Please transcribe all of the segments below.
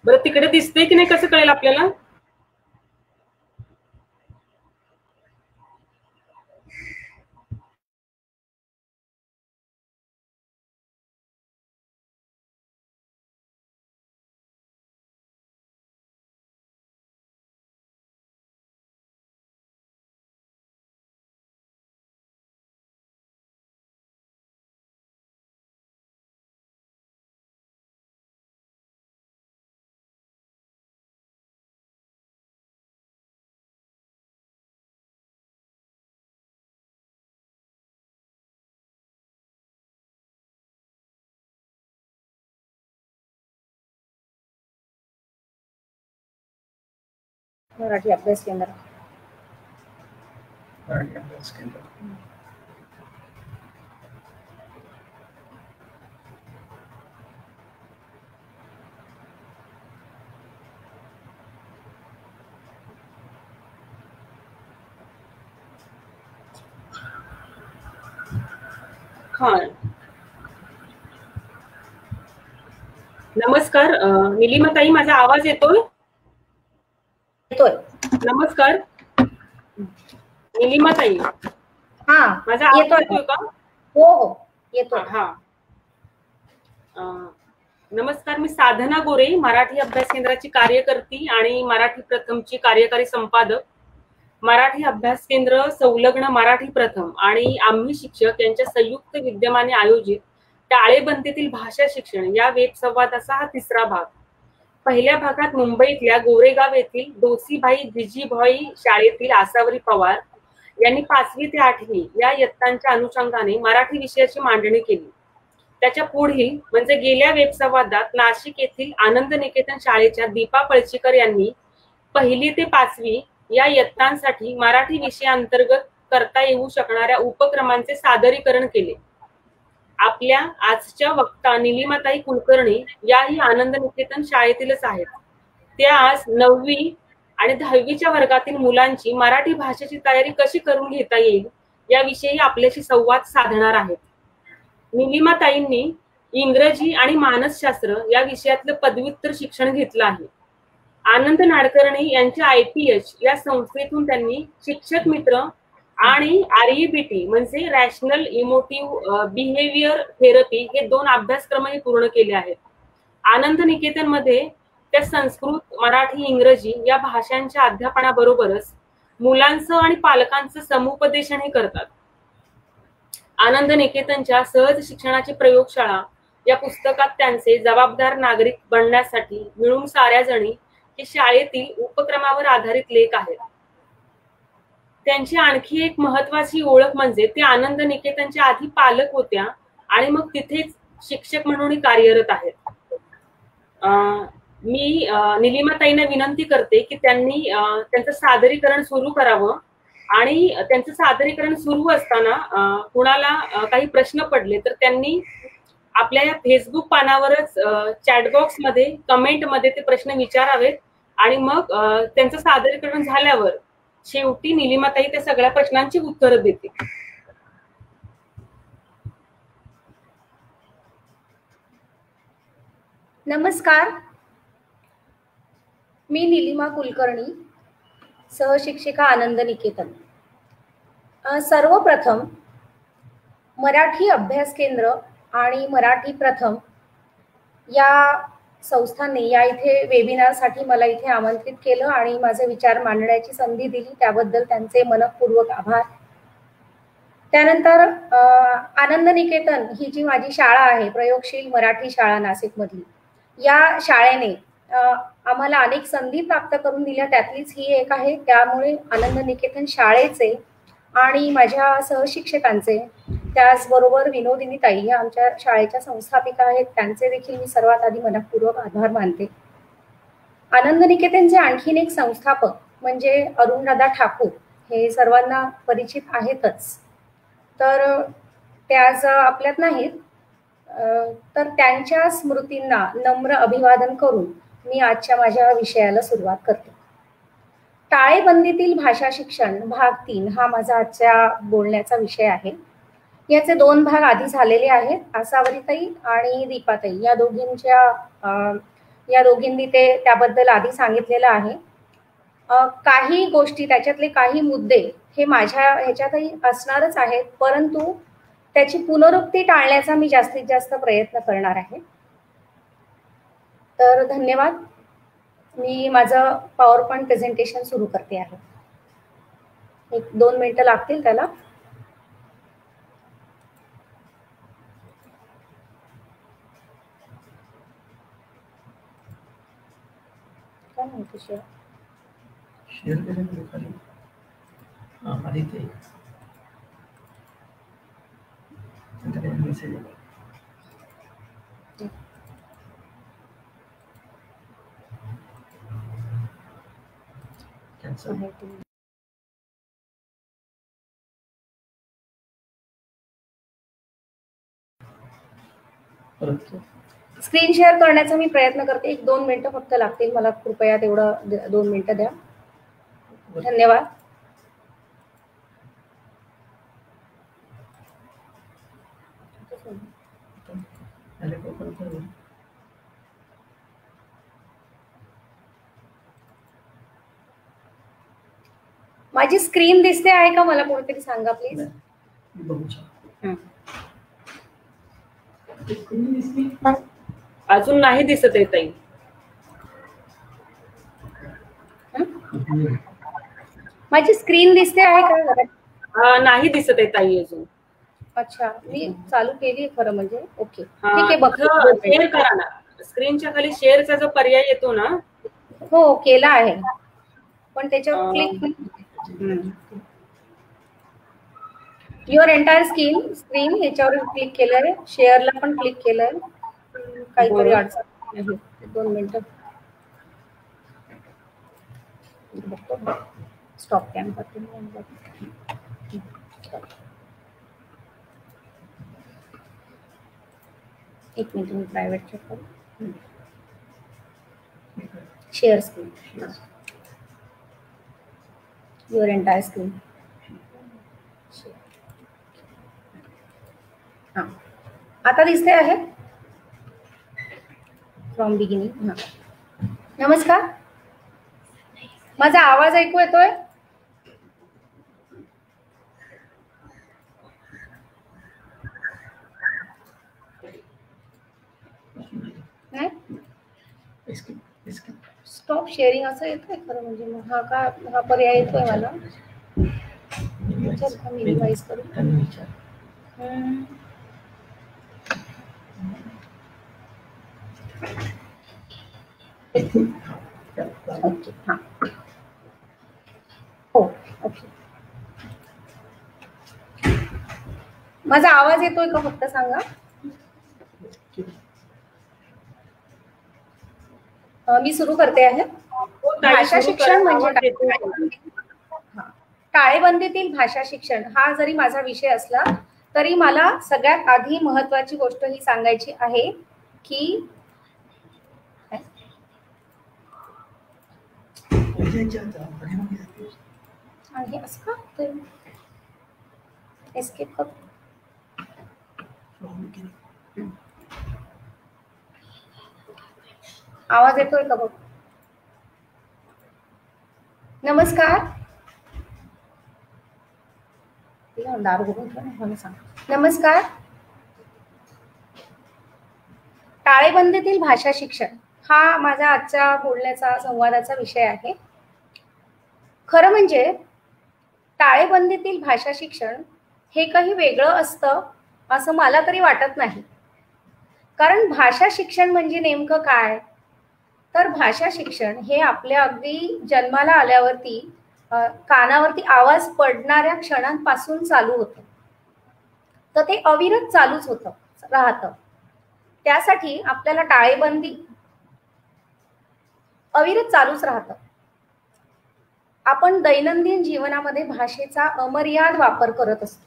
बरं तिकडे दिसतंय की नाही कसं कळेल आपल्याला? मराठी अभ्यास केंद्र. नमस्कार निलिमाताई, माझा आवाज येतोय? नमस्कार निलिमाताई. माझा आवाज येतोय का? हो हो येतोय. नमस्कार, मी साधना गोरे, मराठी अभ्यास केंद्राची कार्यकर्ती आणि मराठी प्रथमची कार्यकारी संपादक. मराठी अभ्यास केंद्र संलग्न मराठी प्रथम आणि आम्ही शिक्षक यांच्या संयुक्त विद्यमाने आयोजित टाळेबंदीतील भाषा शिक्षण या वेब संवादाचा हा तिसरा भाग. पहिल्या भागात मुंबईतल्या गोरेगाव येथील दोसीभाई जिजीभाई शाळेतील आसावरी पवार यांनी 5वी ते 8वी या इयत्तांच्या अनुषंगाने मराठी विषयाची मांडणी केली. त्याच्या पुढील म्हणजे गेल्या वेब संवादात नाशिक येथील आनंद निकेतन शाळेच्या दीपा पळशीकर यांनी 1ली ते 5वी या इयत्तांसाठी मराठी विषयाअंतर्गत करता येऊ शकणाऱ्या उपक्रमांचे सादरीकरण केले. आपल्या आजच्या वक्ता निलिमाताई कुलकर्णी याही आनंद निकेतन शाळेतीलच आहेत. त्या आज 9वी आणि 10वीच्या वर्गातील मुलांची मराठी भाषेची तयारी कशी करून घेता येईल याविषयी आपल्याशी संवाद साधणार आहेत. निलिमाताईंनी इंग्रजी आणि मानसशास्त्र या विषयातलं पदव्युत्तर शिक्षण घेतलं आहे. आनंद नाडकर्णी यांच्या IPH या संस्थेतून त्यांनी शिक्षक मित्र आणि REBT म्हणजे रॅशनल इमोटिव्ह बिहेवियर थेरपी हे 2 अभ्यासक्रमही पूर्ण केले आहेत. आनंद निकेतन मध्ये त्या संस्कृत, मराठी, इंग्रजी या भाषांच्या अध्यापनाबरोबरच मुलांचं आणि पालकांचं समुपदेशनही करतात. आनंद निकेतनच्या सहज शिक्षणाची प्रयोगशाळा या पुस्तकात त्यांचे जबाबदार नागरिक बनण्यासाठी मिळून साऱ्या जणी हे शाळेतील उपक्रमावर आधारित लेख आहेत. त्यांची आणखी एक महत्वाची ओळख म्हणजे ते आनंद निकेतनच्या आधी पालक होत्या आणि मग तिथेच शिक्षक म्हणून कार्यरत आहेत. मी निलिमाताईंना विनंती करते की त्यांनी त्यांचं सादरीकरण सुरू करावं आणि त्यांचं सादरीकरण सुरू असताना कुणाला काही प्रश्न पडले तर त्यांनी आपल्या या फेसबुक पानावरच चॅटबॉक्स मध्ये कमेंट मध्ये ते प्रश्न विचारावेत आणि मग त्यांचं सादरीकरण झाल्यावर शेवटी निलिमाताई त्या सगळ्या प्रश्नांची उत्तरं देते. नमस्कार, मी निलिमा कुलकर्णी, सहशिक्षिका आनंद निकेतन. सर्वप्रथम मराठी अभ्यास केंद्र आणि मराठी प्रथम या संस्थांनी या इथे वेबिनारसाठी मला इथे आमंत्रित केलं आणि माझे विचार मांडण्याची संधी दिली, त्याबद्दल त्यांचे मनपूर्वक आभार. त्यानंतर आनंद निकेतन ही जी माझी शाळा आहे, प्रयोगशील मराठी शाळा नाशिकमधली, या शाळेने आम्हाला अनेक संधी प्राप्त करून दिल्या, त्यातलीच ही एक आहे. त्यामुळे आनंद निकेतन शाळेचे आणि माझ्या सहशिक्षकांचे, त्याचबरोबर विनोदिनी ताई ह्या आमच्या शाळेच्या संस्थापिका आहेत, त्यांचे देखील मी सर्वात आधी मनपूर्वक आभार मानते. आनंद निकेतनचे आणखीन एक संस्थापक म्हणजे अरुणदादा ठाकूर, हे सर्वांना परिचित आहेतच. तर ते आज आपल्यात नाहीत, तर त्यांच्या स्मृतींना नम्र अभिवादन करून मी आजच्या माझ्या विषयाला सुरुवात करते. टाळेबंदीतील भाषा शिक्षण भाग 3 हा माझा आजच्या बोलण्याचा विषय आहे. याचे 2 भाग आधी झालेले आहेत. आसावरीताई आणि दीपाताई या दोघींनी ते त्याबद्दल आधी सांगितलेलं आहे. काही गोष्टी त्याच्यातले काही मुद्दे हे माझ्या ह्याच्यातही असणारच आहेत, परंतु त्याची पुनरुक्ती टाळण्याचा मी जास्तीत जास्त प्रयत्न करणार आहे. तर धन्यवाद. मी माझं पॉवर पॉइंट प्रेझेंटेशन सुरू करते आहे. 1-2 मिनिटं लागतील त्याला. काय म्हणतो शेअर खाली आधी ते मेसेज स्क्रीन शेअर करण्याचा मी प्रयत्न करते. 1-2 मिनिटं फक्त लागतील मला. कृपया तेवढं 2 मिनिटं द्या. धन्यवाद. माझी स्क्रीन दिसते आहे का? मला कोणीतरी सांगा प्लीज. अजून नाही दिसत आहे ताई. माझी स्क्रीन दिसते आहे का? नाही दिसत आहे ताई अजून. अच्छा, मी चालू केली खरं म्हणजे. ओके, ठीक हा, आहे. शेअर करा ना. स्क्रीनच्या खाली शेअरचा जो पर्याय येतो ना, हो केला आहे, पण त्याच्यावर क्लिक युअर एंटायर स्क्रीन ह्याच्यावर क्लिक केलंय. शेअरला पण क्लिक केलंय. काहीतरी अडचण आहे. 2 मिनिटं. स्टॉप कॅम करते. एक मिनिट, मी प्रायव्हेट चेक करू. Share screen, your entire screen. हा, आता दिसते आहे फ्रॉम बिगिनिंग. नमस्कार, माझा आवाज ऐकू येतोय? नाही, स्टॉप शेअरिंग असं येतोय खरं म्हणजे. मग हा पर्याय येतोय मला. मी रिवाइज करू. ओके, हां, हो, ओके. माझा आवाज येतोय का फक्त सांगा. मी सुरू करते आहे. भाषा शिक्षण म्हणजे टाळेबंदीतील भाषा शिक्षण हा जरी माझा विषय असला तरी मला सगळ्यात आधी महत्वाची गोष्ट ही सांगायची आहे की असं का एस्केप कर. आवाज येतोय का बघ. नमस्कार. दार बघून मला सांग. नमस्कार. टाळेबंदीतील भाषा शिक्षण हा माझा आजच्या बोलण्याचा संवादाचा विषय आहे. खरं म्हणजे टाळेबंदीतील भाषा शिक्षण हे काही वेगळं असतं असं मला तरी वाटत नाही. कारण भाषा शिक्षण म्हणजे नेमकं काय, तर भाषा शिक्षण हे आपल्या अगदी जन्माला आल्यावरती कानावरती आवाज पडणाऱ्या क्षणांपासून चालू होतं. तर ते अविरत चालूच राहतं. त्यासाठी आपल्याला टाळेबंदी अविरत चालूच राहतं. आपण दैनंदिन जीवनामध्ये भाषेचा अमर्याद वापर करत असतो.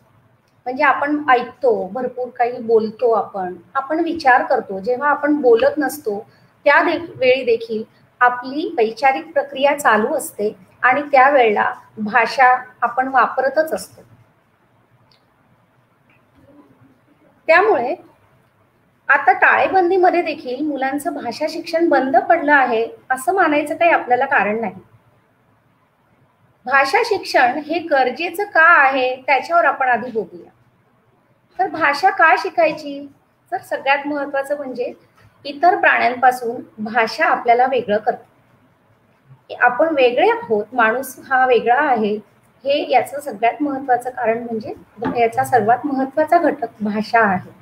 म्हणजे आपण ऐकतो, भरपूर काही बोलतो, आपण विचार करतो. जेव्हा आपण बोलत नसतो त्या वेळी देखील आपली वैचारिक प्रक्रिया चालू असते आणि त्यावेळेला भाषा आपण वापरतच असतो. त्यामुळे आता टाळेबंदीमध्ये देखील मुलांचं भाषा शिक्षण बंद पडलं आहे असं मानायचं काही आपल्याला कारण नाही. भाषा शिक्षण हे गरजेचं का आहे त्याच्यावर आपण आधी बघूया. तर भाषा का शिकायची? तर सगळ्यात महत्वाचं म्हणजे इतर प्राण्यांपासून भाषा आपल्याला वेगळं करते. आपण वेगळे आहोत, माणूस हा वेगळा आहे, हे याचं सगळ्यात महत्वाचं कारण म्हणजे याचा सर्वात महत्वाचा घटक भाषा आहे.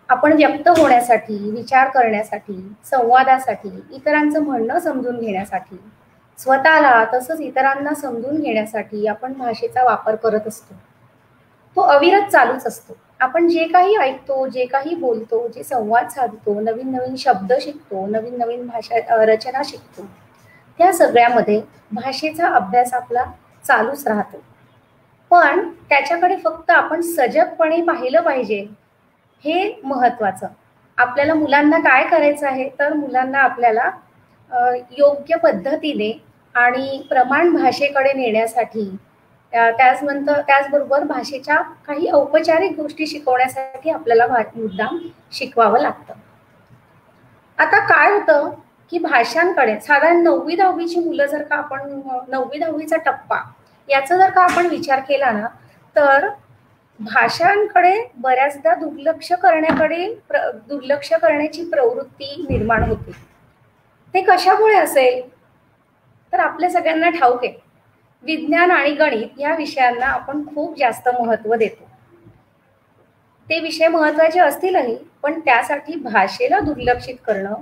आपण व्यक्त होण्यासाठी, विचार करण्यासाठी, संवादासाठी, इतरांचं म्हणणं समजून घेण्यासाठी, स्वतःला तसंच इतरांना समजून घेण्यासाठी आपण भाषेचा वापर करत असतो. तो अविरत चालूच असतो. आपण जे काही ऐकतो, जे काही बोलतो, जे संवाद साधतो, नवीन नवीन शब्द शिकतो, नवीन नवीन भाषा रचना शिकतो, त्या सगळ्यामध्ये भाषेचा अभ्यास आपला चालूच राहतो. पण त्याच्याकडे फक्त आपण सजगपणे पाहिलं पाहिजे, हे महत्वाचं. आपल्याला मुलांना काय करायचं आहे, तर मुलांना आपल्याला योग्य पद्धतीने आणि प्रमाण भाषेकडे नेण्यासाठी, त्याचबरोबर भाषेच्या काही औपचारिक गोष्टी शिकवण्यासाठी आपल्याला मुद्दाम शिकवावं लागतं. आता काय होतं की भाषांकडे साधारण 9वी-10वीची मुलं जर का आपण 9वी-10वीचा टप्पा याचा जर का आपण विचार केला ना, तर भाषांकडे बऱ्याचदा दुर्लक्ष करण्याची प्रवृत्ती निर्माण होते. ते कशामुळे असेल? तर आपल्या सगळ्यांना ठाऊक आहे, विज्ञान आणि गणित या विषयांना आपण खूप जास्त महत्त्व देतो. ते विषय महत्त्वाचे असतीलही, पण त्यासाठी भाषेला दुर्लक्षित करणं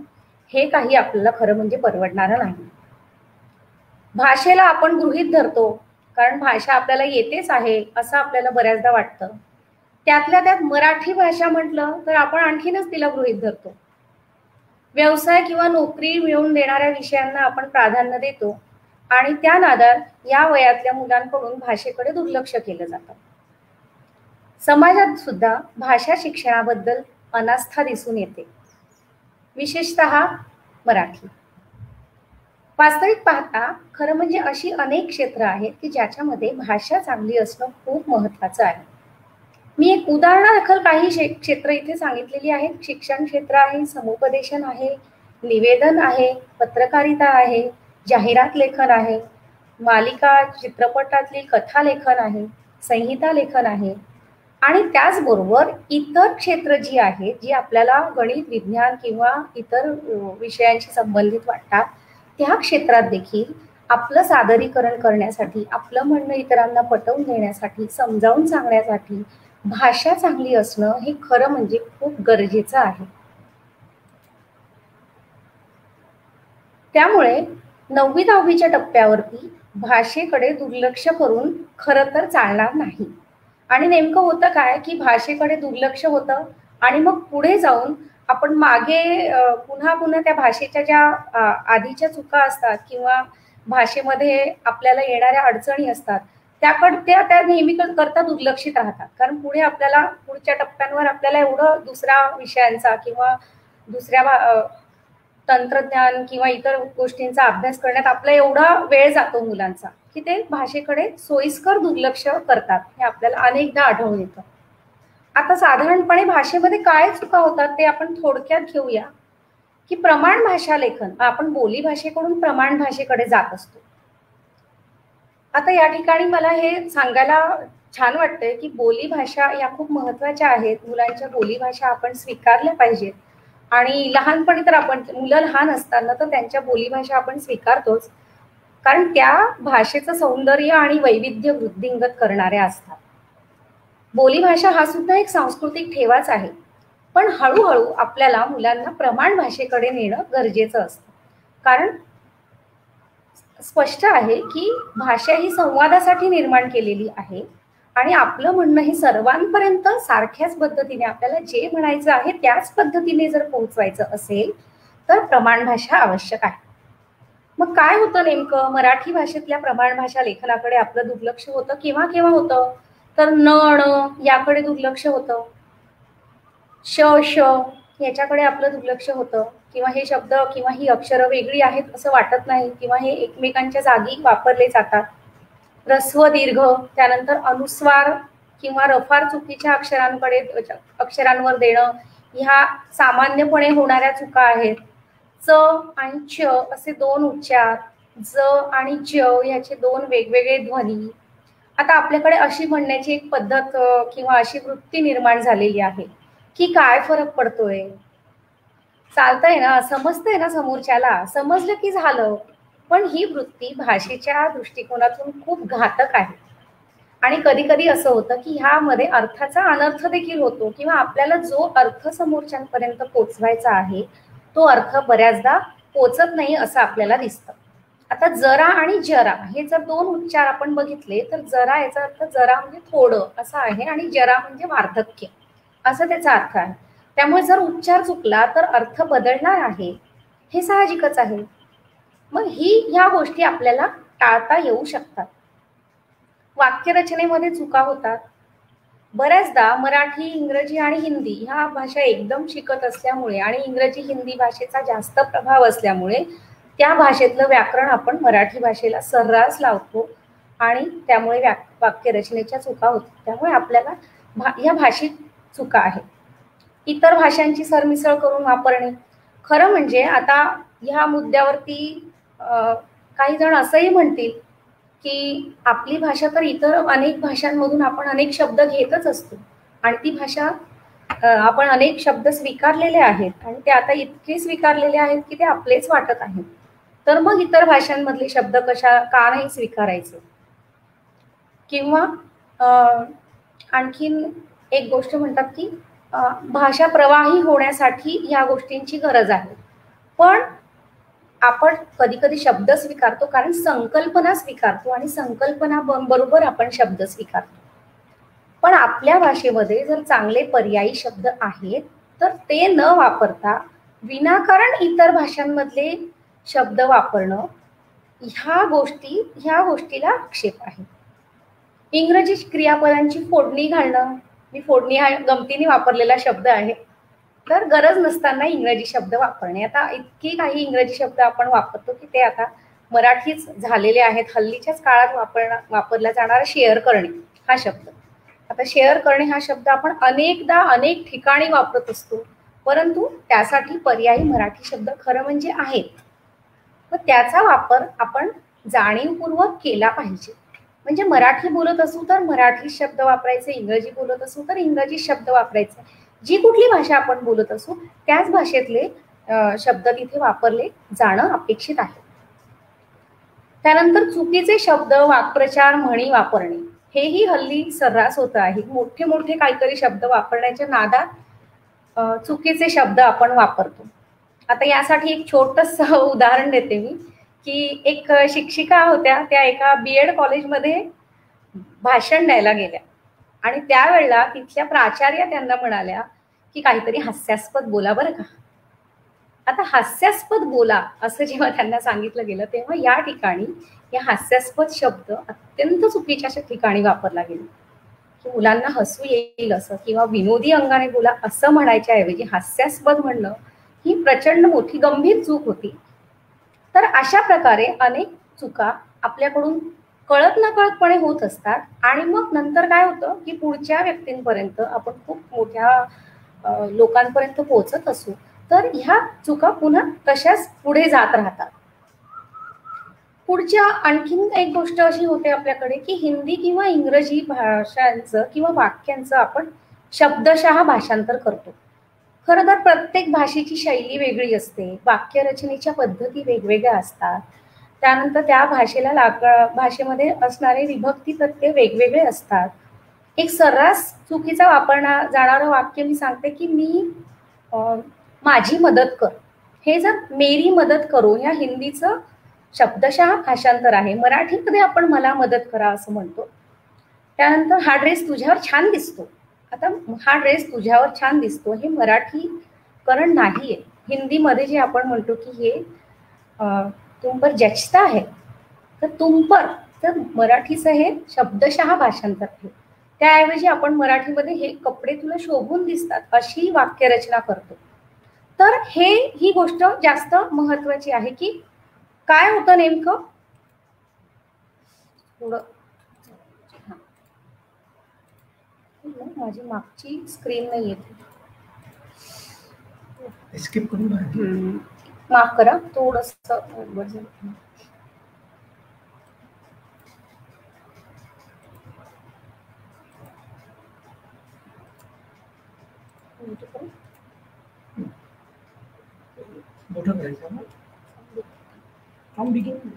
हे काही आपल्याला खरं म्हणजे परवडणारं नाही. भाषेला आपण गृहीत धरतो, कारण भाषा आपल्याला येतेच आहे असं आपल्याला बऱ्याचदा वाटतं. त्यातल्या त्यात मराठी भाषा म्हटलं तर आपण आणखीनच तिला गृहीत धरतो. व्यवसाय किंवा नोकरी मिळवून देणाऱ्या विषयांना आपण प्राधान्य देतो आणि त्या नादात या वयातल्या मुलांकडून भाषेकडे दुर्लक्ष केलं जातं. समाजात सुद्धा भाषा शिक्षणाबद्दल अनास्था दिसून येते, विशेषतः मराठी. वास्तविक पाहता खरं म्हणजे अशी अनेक क्षेत्र आहेत की ज्याच्यामध्ये भाषा चांगली असणं खूप महत्वाचं आहे. मी एक उदाहरणादाखल काही क्षेत्र इथे सांगितलेली आहेत. शिक्षण क्षेत्र आहे, समुपदेशन आहे, निवेदन आहे, पत्रकारिता आहे, जाहिरात लेखन आहे, मालिका चित्रपटातली कथा लेखन आहे, संहिता लेखन आहे आणि त्याचबरोबर इतर क्षेत्र जी आहेत, जी आपल्याला गणित, विज्ञान किंवा इतर विषयांशी संबंधित वाटतात, त्या क्षेत्रात देखील आपलं सादरीकरण करण्यासाठी, आपलं म्हणणं इतरांना पटवून देण्यासाठी, समजावून सांगण्यासाठी भाषा चांगली असणं हे खरं म्हणजे खूप गरजेचं आहे. त्यामुळे 9वी-10वीच्या टप्प्यावरती भाषेकडे दुर्लक्ष करून खरं तर चालणार नाही. आणि नेमकं होतं काय की भाषेकडे दुर्लक्ष होतं आणि मग पुढे जाऊन आपण मागे पुन्हा पुन्हा त्या भाषेच्या ज्या आधीच्या चुका असतात किंवा भाषेमध्ये आपल्याला येणाऱ्या अडचणी असतात त्या नेहमी करता दुर्लक्षित राहतात. कारण पुढे आपल्याला पुढच्या टप्प्यांवर आपल्याला एवढं दुसऱ्या विषयांचा किंवा दुसऱ्या तंत्रज्ञान किंवा इतर गोष्टींचा अभ्यास करण्यात आपला एवढा वेळ जातो मुलांचा की ते भाषेकडे सोयीस्कर दुर्लक्ष करतात. हे आपल्याला अनेकदा आढळून येतं. आता साधारणपणे भाषेमध्ये काय चुका होतात ते आपण थोडक्यात घेऊया की प्रमाण भाषा लेखन, आपण बोली भाषेकडून प्रमाण भाषेकडे जात असतो. आता या ठिकाणी मला हे सांगायला छान वाटतंय की बोली भाषा या खूप महत्वाच्या आहेत. मुलांच्या बोली भाषा आपण स्वीकारल्या पाहिजेत आणि लहानपणी तर आपण मुलं लहान असताना तर त्यांच्या बोली भाषा आपण स्वीकारतोच, कारण त्या भाषेचं सौंदर्य आणि वैविध्य वृद्धिंगत करणाऱ्या असतात. बोली भाषा हा सुद्धा एक सांस्कृतिक ठेवाच आहे, पण हळूहळू आपल्याला मुलांना प्रमाण भाषेकडे नेणं गरजेचं असतं. कारण स्पष्ट आहे की भाषा ही संवादासाठी निर्माण केलेली आहे आणि आपलं म्हणणं हे सर्वांपर्यंत सारख्याच पद्धतीने, आपल्याला जे म्हणायचं आहे त्याच पद्धतीने जर पोहोचवायचं असेल तर प्रमाण भाषा आवश्यक आहे. मग काय होतं नेमकं, मराठी भाषेतल्या प्रमाण भाषा लेखनाकडे आपलं दुर्लक्ष होतं. केव्हा केव्हा होतं तर न याकडे दुर्लक्ष होतं, श याच्याकडे आपलं दुर्लक्ष होतं किंवा हे शब्द किंवा ही अक्षरं वेगळी आहेत असं वाटत नाही, किंवा हे एकमेकांच्या जागी वापरले जातात. ह्रस्व दीर्घ, त्यानंतर अनुस्वार किंवा रफार चुकीच्या अक्षरांवर देणं, ह्या सामान्यपणे होणाऱ्या चुका आहेत. च आणि च असे दोन उच्चार, ज आणि ज याचे दोन वेगवेगळे ध्वनी. आता आपल्याकडे अशी म्हणण्याची एक पद्धत किंवा अशी वृत्ती निर्माण झालेली आहे की काय फरक पडतोय, चालतंय ना, समजतंय ना, समोरच्याला समजलं की झालं. पण ही वृत्ती भाषेच्या दृष्टिकोनातून खूप घातक आहे. आणि कधी कधी असं होतं की ह्यामध्ये अर्थाचा अनर्थ देखील होतो, किंवा आपल्याला जो अर्थ समोरच्यांपर्यंत पोचवायचा आहे तो अर्थ बऱ्याचदा पोचत नाही असं आपल्याला दिसतं. आता जरा आणि जरा हे जर दोन उच्चार आपण बघितले तर जरा याचा अर्थ जरा म्हणजे थोडं असं आहे, आणि जरा म्हणजे वार्धक्य असं त्याचा अर्थ आहे. त्यामुळे जर उच्चार चुकला तर अर्थ बदलणार आहे, हे साहजिकच आहे. मग ह्या गोष्टी आपल्याला टाळता येऊ शकतात. वाक्यरचनेमध्ये चुका होतात. बऱ्याचदा मराठी, इंग्रजी आणि हिंदी ह्या भाषा एकदम शिकत असल्यामुळे आणि इंग्रजी हिंदी भाषेचा जास्त प्रभाव असल्यामुळे त्या भाषेतलं व्याकरण आपण मराठी भाषेला सर्रास लावतो आणि त्यामुळे वाक्यरचनेच्या चुका होतात. त्यामुळे आपल्याला ह्या भाषेत चुका आहेत. इतर भाषांची सरमिसळ करून वापरणे. खरं म्हणजे आता ह्या मुद्द्यावरती काही जण असंही म्हणतील की आपली भाषा तर इतर अनेक भाषांमधून आपण अनेक शब्द घेतच असतो आणि ती भाषा आपण अनेक शब्द स्वीकारलेले आहेत आणि ते आता इतके स्वीकारलेले आहेत की ते आपलेच वाटत आहेत. तर मग इतर भाषांमधले शब्द का नाही स्वीकारायचे? किंवा आणखीन एक गोष्ट म्हणतात की भाषा प्रवाही होण्यासाठी या गोष्टींची गरज आहे. पण आपण कधी कधी शब्द स्वीकारतो कारण संकल्पना स्वीकारतो आणि संकल्पना बरोबर आपण शब्द स्वीकारतो. पण आपल्या भाषेमध्ये जर चांगले पर्यायी शब्द आहेत तर ते न वापरता विनाकारण इतर भाषांमधले शब्द वापरणं ह्या गोष्टीला आक्षेप आहे. इंग्रजी क्रियापदांची फोडणी घालणं, मी फोडणी हा गमतीने वापरलेला शब्द आहे, तर गरज नसताना इंग्रजी शब्द वापरणे. आता इतकी काही इंग्रजी शब्द आपण वापरतो की ते आता मराठीच झालेले आहेत. हल्लीच्याच काळात वापरला जाणारा शेअर करणे हा शब्द, आता शेअर करणे हा शब्द आपण अनेकदा अनेक ठिकाणी वापरत असतो, परंतु त्यासाठी पर्यायी मराठी शब्द खरं म्हणजे आहेत. तर त्याचा वापर आपण जाणीवपूर्वक केला पाहिजे. म्हणजे मराठी बोलत असू तर मराठी शब्द वापरायचे, इंग्रजी बोलत असू तर इंग्रजी शब्द वापरायचे. जी कुठली भाषा आपण बोलत असू त्याच भाषेतले शब्द तिथे वापरले जाणं अपेक्षित आहे. त्यानंतर चुकीचे शब्द, वाक्प्रचार, म्हणी वापरणे हेही हल्ली सर्रास होत आहे. मोठे मोठे काहीतरी शब्द वापरण्याच्या नादात चुकीचे शब्द आपण वापरतो. आता यासाठी एक छोटस उदाहरण देते मी की एक शिक्षिका होत्या, त्या एका BEd कॉलेजमध्ये भाषण द्यायला गेल्या आणि त्यावेळेला तिथल्या प्राचार्य त्यांना म्हणाल्या की काहीतरी हास्यास्पद बोला बरं का. आता हास्यास्पद बोला असं जेव्हा त्यांना सांगितलं गेलं तेव्हा या ठिकाणी या हास्यास्पद शब्द अत्यंत चुकीच्या ठिकाणी वापरला गेला की मुलांना हसू येईल असं किंवा विनोदी अंगाने बोला असं म्हणायच्या ऐवजी हास्यास्पद म्हणणं ही प्रचंड मोठी गंभीर चूक होती. तर अशा प्रकारे अनेक चुका आपल्याकडून कळत नकळतपणे होत असतात आणि मग नंतर काय होतं की पुढच्या व्यक्तींपर्यंत आपण खूप मोठ्या लोकांपर्यंत पोहोचत असू तर ह्या चुका पुन्हा तशाच पुढे जात राहतात. पुढच्या आणखीन एक गोष्ट अशी होते आपल्याकडे की हिंदी किंवा इंग्रजी भाषांचं किंवा वाक्यांचं आपण शब्दशः भाषांतर करतो. खरं तर प्रत्येक भाषेची शैली वेगळी असते, वाक्यरचनेच्या पद्धती वेगवेगळ्या असतात, त्यानंतर त्या भाषेमध्ये असणारे विभक्ती प्रत्यय वेगवेगळे असतात. एक सर्रास चुकीचा वापरला जाणारं वाक्य मी सांगते की मी माझी मदत कर, हे जर मेरी मदत करो ह्या हिंदीचं शब्दशः भाषांतर आहे. मराठीमध्ये आपण मला मदत करा असं म्हणतो. त्यानंतर हा ड्रेस तुझ्यावर छान दिसतो. आता हा ड्रेस तुझ्यावर छान दिसतो हे मराठीकरण नाहीये. हिंदीमध्ये जे आपण म्हणतो की हे तुम पर जचता है, तर तुम पर, तर मराठीचं हे शब्दशः भाषांतर आहे. त्याऐवजी आपण मराठीमध्ये हे कपडे तुला शोभून दिसतात अशी वाक्यरचना करतो. तर ही गोष्ट जास्त महत्वाची आहे की काय होतं नेमकं. थोडं माझी मागची स्क्रीन नाही येते, स्किप करून माफ करा थोडस. मोठं करायचं ना फ्रॉम बिगिनिंग.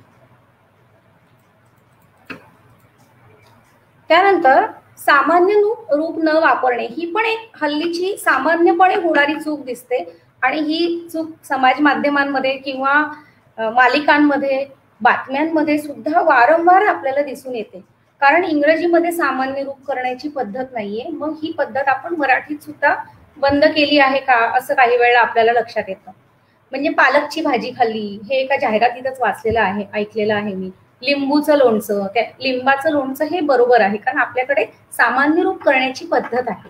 त्यानंतर सामान्य रूप न वापरणे ही पण एक हल्लीची सामान्यपणे होणारी चूक दिसते आणि ही चूक समाज माध्यमांमध्ये किंवा मालिकांमध्ये बातम्यांमध्ये सुद्धा वारंवार आपल्याला दिसून येते. कारण इंग्रजीमध्ये सामान्य रूप करण्याची पद्धत नाहीये, मग ही पद्धत आपण मराठीत सुद्धा बंद केली आहे का असं काही वेळा आपल्याला लक्षात येतं. म्हणजे पालकची भाजी खाल्ली हे एका जाहिरातीतच वाचलेलं आहे, ऐकलेलं आहे मी. लिंबूचं लोणचं, त्या लिंबाचं लोणचं हे बरोबर आहे कारण आपल्याकडे सामान्य रूप करण्याची पद्धत आहे.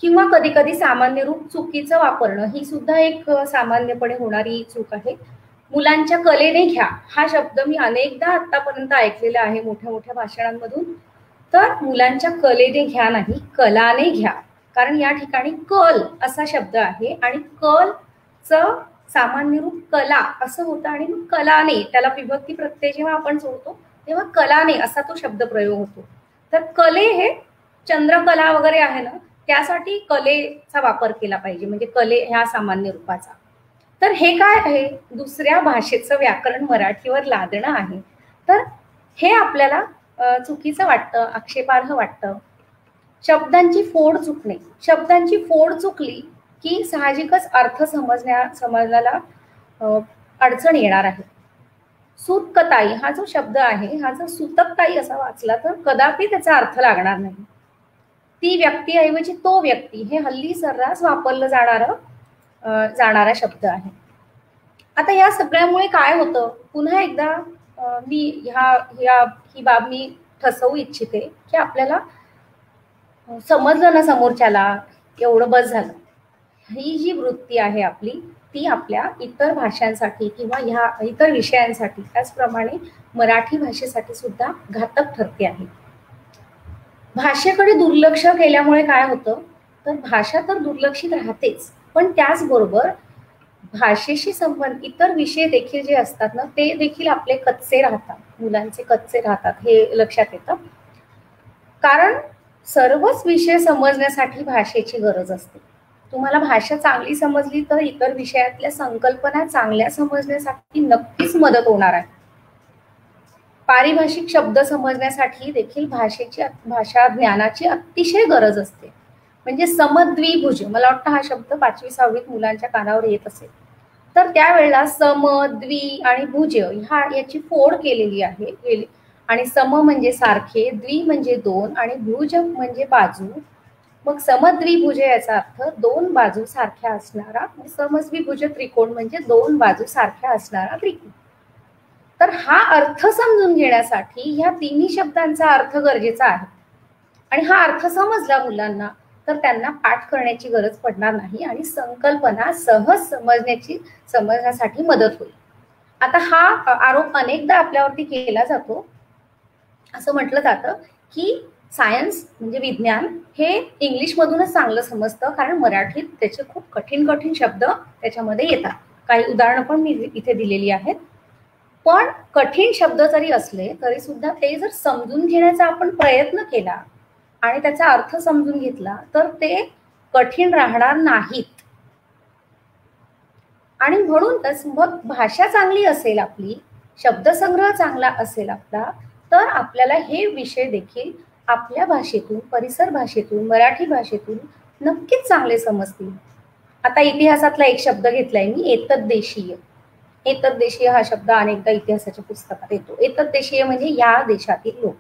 किंवा कधी कधी सामान्य रूप चुकीचं वापरणं ही सुद्धा एक सामान्यपणे होणारी चूक आहे. मुलांच्या कलेने घ्या हा शब्द मी अनेकदा आतापर्यंत ऐकलेला आहे मोठ्या मोठ्या भाषणांमधून. तर मुलांच्या कलेने घ्या नाही, कलाने घ्या. कारण या ठिकाणी कल असा शब्द आहे आणि कल च सामान्य रूप कला असं होतं आणि मग कलाने त्याला विभक्ती प्रत्यय जेव्हा आपण जोडतो तेव्हा कलाने असा तो शब्द प्रयोग होतो. तर कले हे चंद्रकला वगैरे आहे ना, त्यासाठी कलेचा वापर केला पाहिजे, म्हणजे कले ह्या सामान्य रूपाचा. तर हे काय आहे, दुसऱ्या भाषेचं व्याकरण मराठीवर लादणं आहे. तर हे आपल्याला चुकीचं वाटतं, आक्षेपार्ह वाटतं. शब्दांची फोड चुकणे, शब्दांची फोड चुकली की साहजिकच अर्थ समजण्याला अडचण येणार आहे. सूतकताई हा जो शब्द आहे हा जर सूतकताई असा वाचला तर कदापि त्याचा अर्थ लागणार नाही. ती व्यक्तीऐवजी तो व्यक्ती हे हल्ली सर्रास वापरलं जाणारा शब्द आहे. आता या सगळ्यामुळे काय होतं, पुन्हा एकदा मी ही बाब मी ठसवू इच्छिते की आपल्याला समजलं ना समोरच्याला एवढं बस झालं. ही जी वृत्ती आहे आपली ती आपल्या इतर भाषांसाठी किंवा ह्या इतर विषयांसाठी त्याचप्रमाणे मराठी भाषेसाठी सुद्धा घातक ठरते आहे. भाषेकडे दुर्लक्ष केल्यामुळे काय होतं, तर भाषा तर दुर्लक्षित राहतेच, पण त्याचबरोबर भाषेशी संबंध इतर विषय देखील जे असतात ना ते देखील आपले कच्चे राहतात, मुलांचे कच्चे राहतात हे लक्षात येतं. कारण सर्वच विषय समजण्यासाठी भाषेची गरज असते. तुम्हाला भाषा चांगली समजली तर इतर विषयातल्या संकल्पना चांगल्या समजण्यासाठी नक्कीच मदत होणार आहे. पारिभाषिक शब्द समजण्यासाठी देखील भाषा ज्ञानाची अतिशय गरज असते. म्हणजे समद्विभुज, मला वाटतं हा शब्द 5वी 6वीत मुलांच्या कानावर येत असेल. तर त्यावेळेला सम, द्वि आणि भुज याची फोड केलेली आहे. आणि सम म्हणजे सारखे, द्वि म्हणजे दोन आणि भुज म्हणजे बाजू. मग समद्विभुज याचा अर्थ दोन बाजू सारख्या असणारा, समद्विभुज त्रिकोण म्हणजे दोन बाजू सारख्या असणारा त्रिकोण. तर हा अर्थ समजून घेण्यासाठी ह्या तिन्ही शब्दांचा अर्थ गरजेचा आहे. आणि हा अर्थ समजला मुलांना तर त्यांना पाठ करण्याची गरज पडणार नाही आणि संकल्पना सहज समजण्यासाठी मदत होईल. आता हा आरोप अनेकदा आपल्यावरती केला जातो. असं म्हटलं जातं की सायन्स म्हणजे विज्ञान हे इंग्लिश मधूनच चांगलं समजतं कारण मराठीत त्याचे खूप कठीण कठीण शब्द त्याच्यामध्ये येतात. काही उदाहरणं पण मी इथे दिलेली आहेत. पण कठीण शब्द जरी असले तरी सुद्धा ते जर समजून घेण्याचा आपण प्रयत्न केला आणि त्याचा अर्थ समजून घेतला तर ते कठीण राहणार नाहीत. आणि म्हणूनच मग भाषा चांगली असेल आपली, शब्दसंग्रह चांगला असेल आपला, तर आपल्याला हे विषय देखील आपल्या भाषेतून, परिसर भाषेतून, मराठी भाषेतून नक्कीच चांगले समजतील. आता इतिहासातला एक शब्द घेतलाय मी, एतद्देशीय. एतद्देशीय हा शब्द अनेकदा इतिहासाच्या पुस्तकात येतो. एतद्देशीय म्हणजे या देशातील लोक.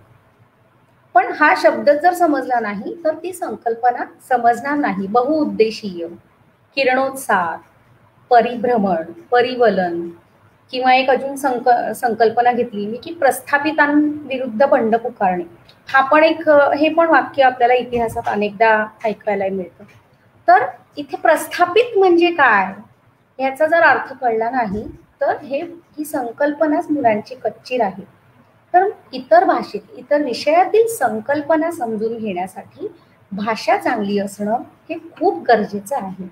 पण हा शब्द जर समजला नाही तर ती संकल्पना समजणार नाही. बहुउद्देशीय, किरणोत्सार, परिभ्रमण, परिवलन किंवा एक अजून संकल्पना घेतली मी की प्रस्थापितांविरुद्ध बंड पुकारणे. हा पण एक हे पण वाक्य आपल्याला इतिहासात अनेकदा ऐकायला मिळतं. तर इथे प्रस्थापित म्हणजे काय याचा जर अर्थ कळला नाही तर ही संकल्पनाच मुलांची कच्ची राहील. तर इतर भाषेत, इतर विषयातील संकल्पना समजून घेण्यासाठी भाषा चांगली असणं हे खूप गरजेचं आहे.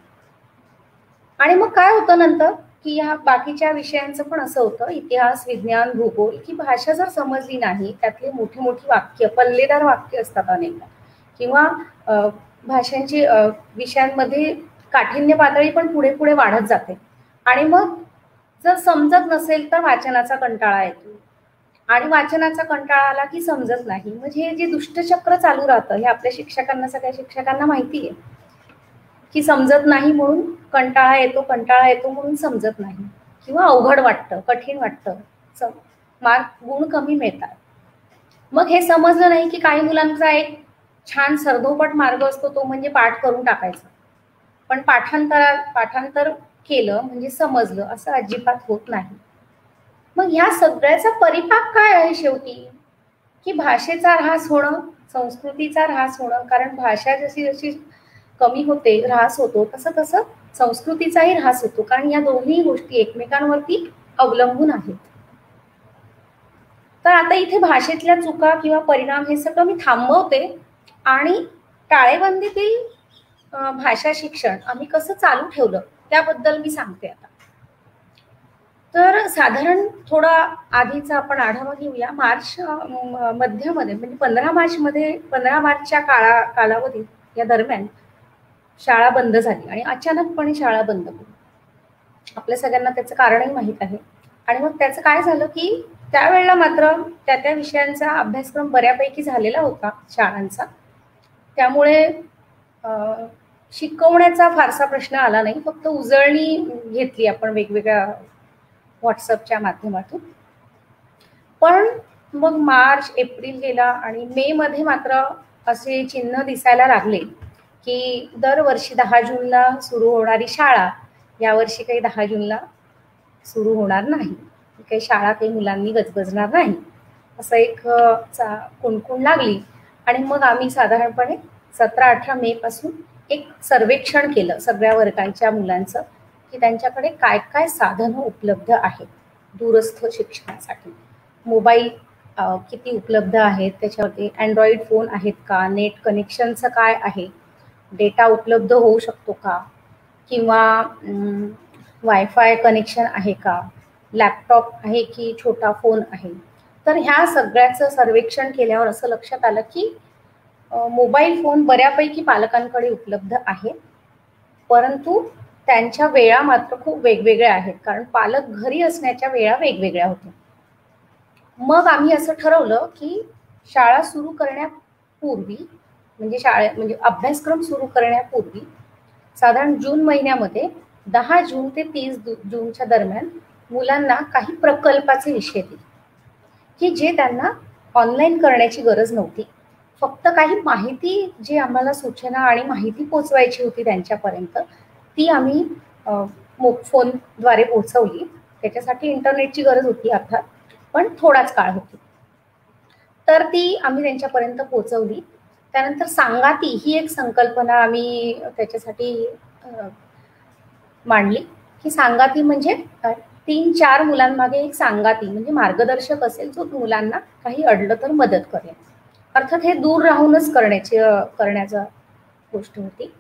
आणि मग काय होतं नंतर की ह्या बाकीच्या विषयांचं पण असं होतं, इतिहास, विज्ञान, भूगोल, की भाषा जर समजली नाही, त्यातली मोठी मोठी वाक्य, पल्लेदार वाक्य असतात अनेकदा, किंवा भाषांची विषयांमध्ये काठिण्य पातळी पण पुढे पुढे वाढत जाते. आणि मग जर समजत नसेल तर वाचनाचा कंटाळा येतो, आणि वाचनाचा कंटाळा आला की समजत नाही. म्हणजे हे जे दुष्टचक्र चालू राहतं हे आपल्या शिक्षकांना, सगळ्या शिक्षकांना माहिती आहे की समजत नाही म्हणून कंटाळा येतो म्हणून समजत नाही, किंवा अवघड वाटतं, कठीण वाटतं, मार्क गुण कमी मिळतात. मग हे समजलं नाही की काही मुलांचा एक छान सरधोपट मार्ग असतो, तो म्हणजे पाठ करून टाकायचा. पण पाठांतर केलं म्हणजे समजलं असं अजिबात होत नाही. मग ह्या सगळ्याचा परिपाक काय आहे शेवटी, की भाषेचा ऱ्हास होणं, संस्कृतीचा ऱ्हास होणं. कारण भाषा जशी जशी कमी होते, ऱ्हास होतो, तसं तसं संस्कृतीचाही ऱ्हास होतो. कारण या दोन्ही गोष्टी एकमेकांवरती अवलंबून आहेत. तर आता इथे भाषेतल्या चुका किंवा परिणाम हे सगळं मी थांबवते आणि टाळेबंदीतील भाषा शिक्षण आम्ही कसं चालू ठेवलं त्याबद्दल मी सांगते आता. तर साधारण थोडा आधीचा आपण आढावा घेऊया. मार्च मध्यामध्ये म्हणजे 15 मार्चच्या कालावधीत या दरम्यान शाळा बंद झाली आणि अचानकपणे शाळा बंद पडली. आपल्या सगळ्यांना त्याचं कारणही माहीत आहे. आणि मग त्याचं काय झालं की त्यावेळेला मात्र त्या विषयांचा अभ्यासक्रम बऱ्यापैकी झालेला होता शाळांचा, त्यामुळे शिकवण्याचा फारसा प्रश्न आला नाही. फक्त उजळणी घेतली आपण वेगवेगळ्या व्हॉट्सअपच्या माध्यमातून. पण मग मार्च, एप्रिल गेला आणि मे मध्ये मात्र असे चिन्ह दिसायला लागले की दरवर्षी 10 जूनला सुरू होणारी शाळा यावर्षी काही 10 जूनला सुरू होणार नाही, काही शाळा काही मुलांनी गजबजणार नाही, असं एक कुणकुण लागली. आणि मग आम्ही साधारणपणे 17-18 मे पासून एक सर्वेक्षण केलं सगळ्या वर्गांच्या मुलांचं, की त्यांच्याकडे काय काय साधनं उपलब्ध आहेत दूरस्थ शिक्षणासाठी. मोबाईल किती उपलब्ध आहेत, त्याच्यावरती अँड्रॉइड फोन आहेत का, नेट कनेक्शनचं काय आहे, डेटा उपलब्ध होऊ शकतो का, किंवा वायफाय कनेक्शन आहे का, लॅपटॉप आहे की छोटा फोन आहे. तर ह्या सगळ्याचं सर्वेक्षण केल्यावर असं लक्षात आलं की मोबाईल फोन बऱ्यापैकी पालकांकडे उपलब्ध आहे, परंतु त्यांच्या वेळा मात्र खूप वेगवेगळ्या आहेत, कारण पालक घरी असण्याच्या वेळा वेगवेगळ्या होत्या. मग आम्ही असं ठरवलं की शाळा सुरू करण्यापूर्वी म्हणजे अभ्यासक्रम सुरू करण्यापूर्वी साधारण जून महिन्यामध्ये 10 जून ते 30 जूनच्या दरम्यान मुलांना काही प्रकल्पाचे विषय दिले, की जे त्यांना ऑनलाईन करण्याची गरज नव्हती. फक्त काही माहिती जी आम्हाला सूचना आणि माहिती पोचवायची होती त्यांच्यापर्यंत, ती आम्ही फोनद्वारे पोहोचवली. त्याच्यासाठी इंटरनेटची गरज होती अर्थात, पण थोडाच काळ होती. तर ती आम्ही त्यांच्यापर्यंत पोहोचवली. त्यानंतर सांगाती ही एक संकल्पना आम्ही त्याच्यासाठी मांडली, की सांगाती म्हणजे 3-4 मुलांमागे एक सांगाती म्हणजे मार्गदर्शक असेल, जो मुलांना काही अडलं तर मदत करेल. अर्थात हे दूर राहूनच करण्याचा गोष्ट होती.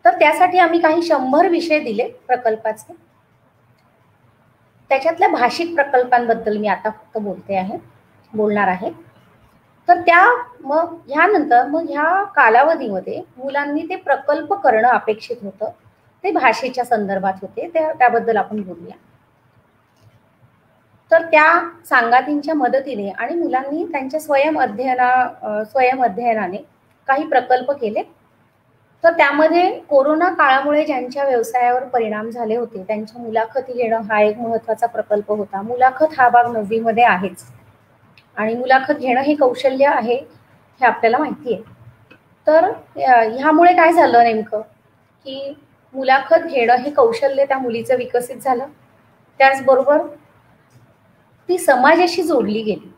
तर त्यासाठी आम्ही काही 100 विषय दिले प्रकल्पाचे. त्याच्यातल्या भाषिक प्रकल्पांबद्दल मी आता फक्त बोलणार आहे. तर मग ह्या कालावधीमध्ये मुलांनी ते प्रकल्प करणं अपेक्षित होतं, ते भाषेच्या संदर्भात होते, त्याबद्दल आपण बोलूया. तर त्या सांगातींच्या मदतीने आणि मुलांनी त्यांच्या स्वयंअध्ययनाने काही प्रकल्प केले. तर त्यामध्ये कोरोना काळामुळे ज्यांच्या व्यवसायावर परिणाम झाले होते त्यांच्या मुलाखती घेणं हा एक महत्त्वाचा प्रकल्प होता. मुलाखत हा भाग 9वी मध्ये आहेच, आणि मुलाखत घेणं हे कौशल्य आहे हे आपल्याला माहिती आहे. तर ह्यामुळे काय झालं नेमकं, की मुलाखत घेणं हे कौशल्य त्या मुलीचं विकसित झालं. त्याचबरोबर ती समाजाशी जोडली गेली.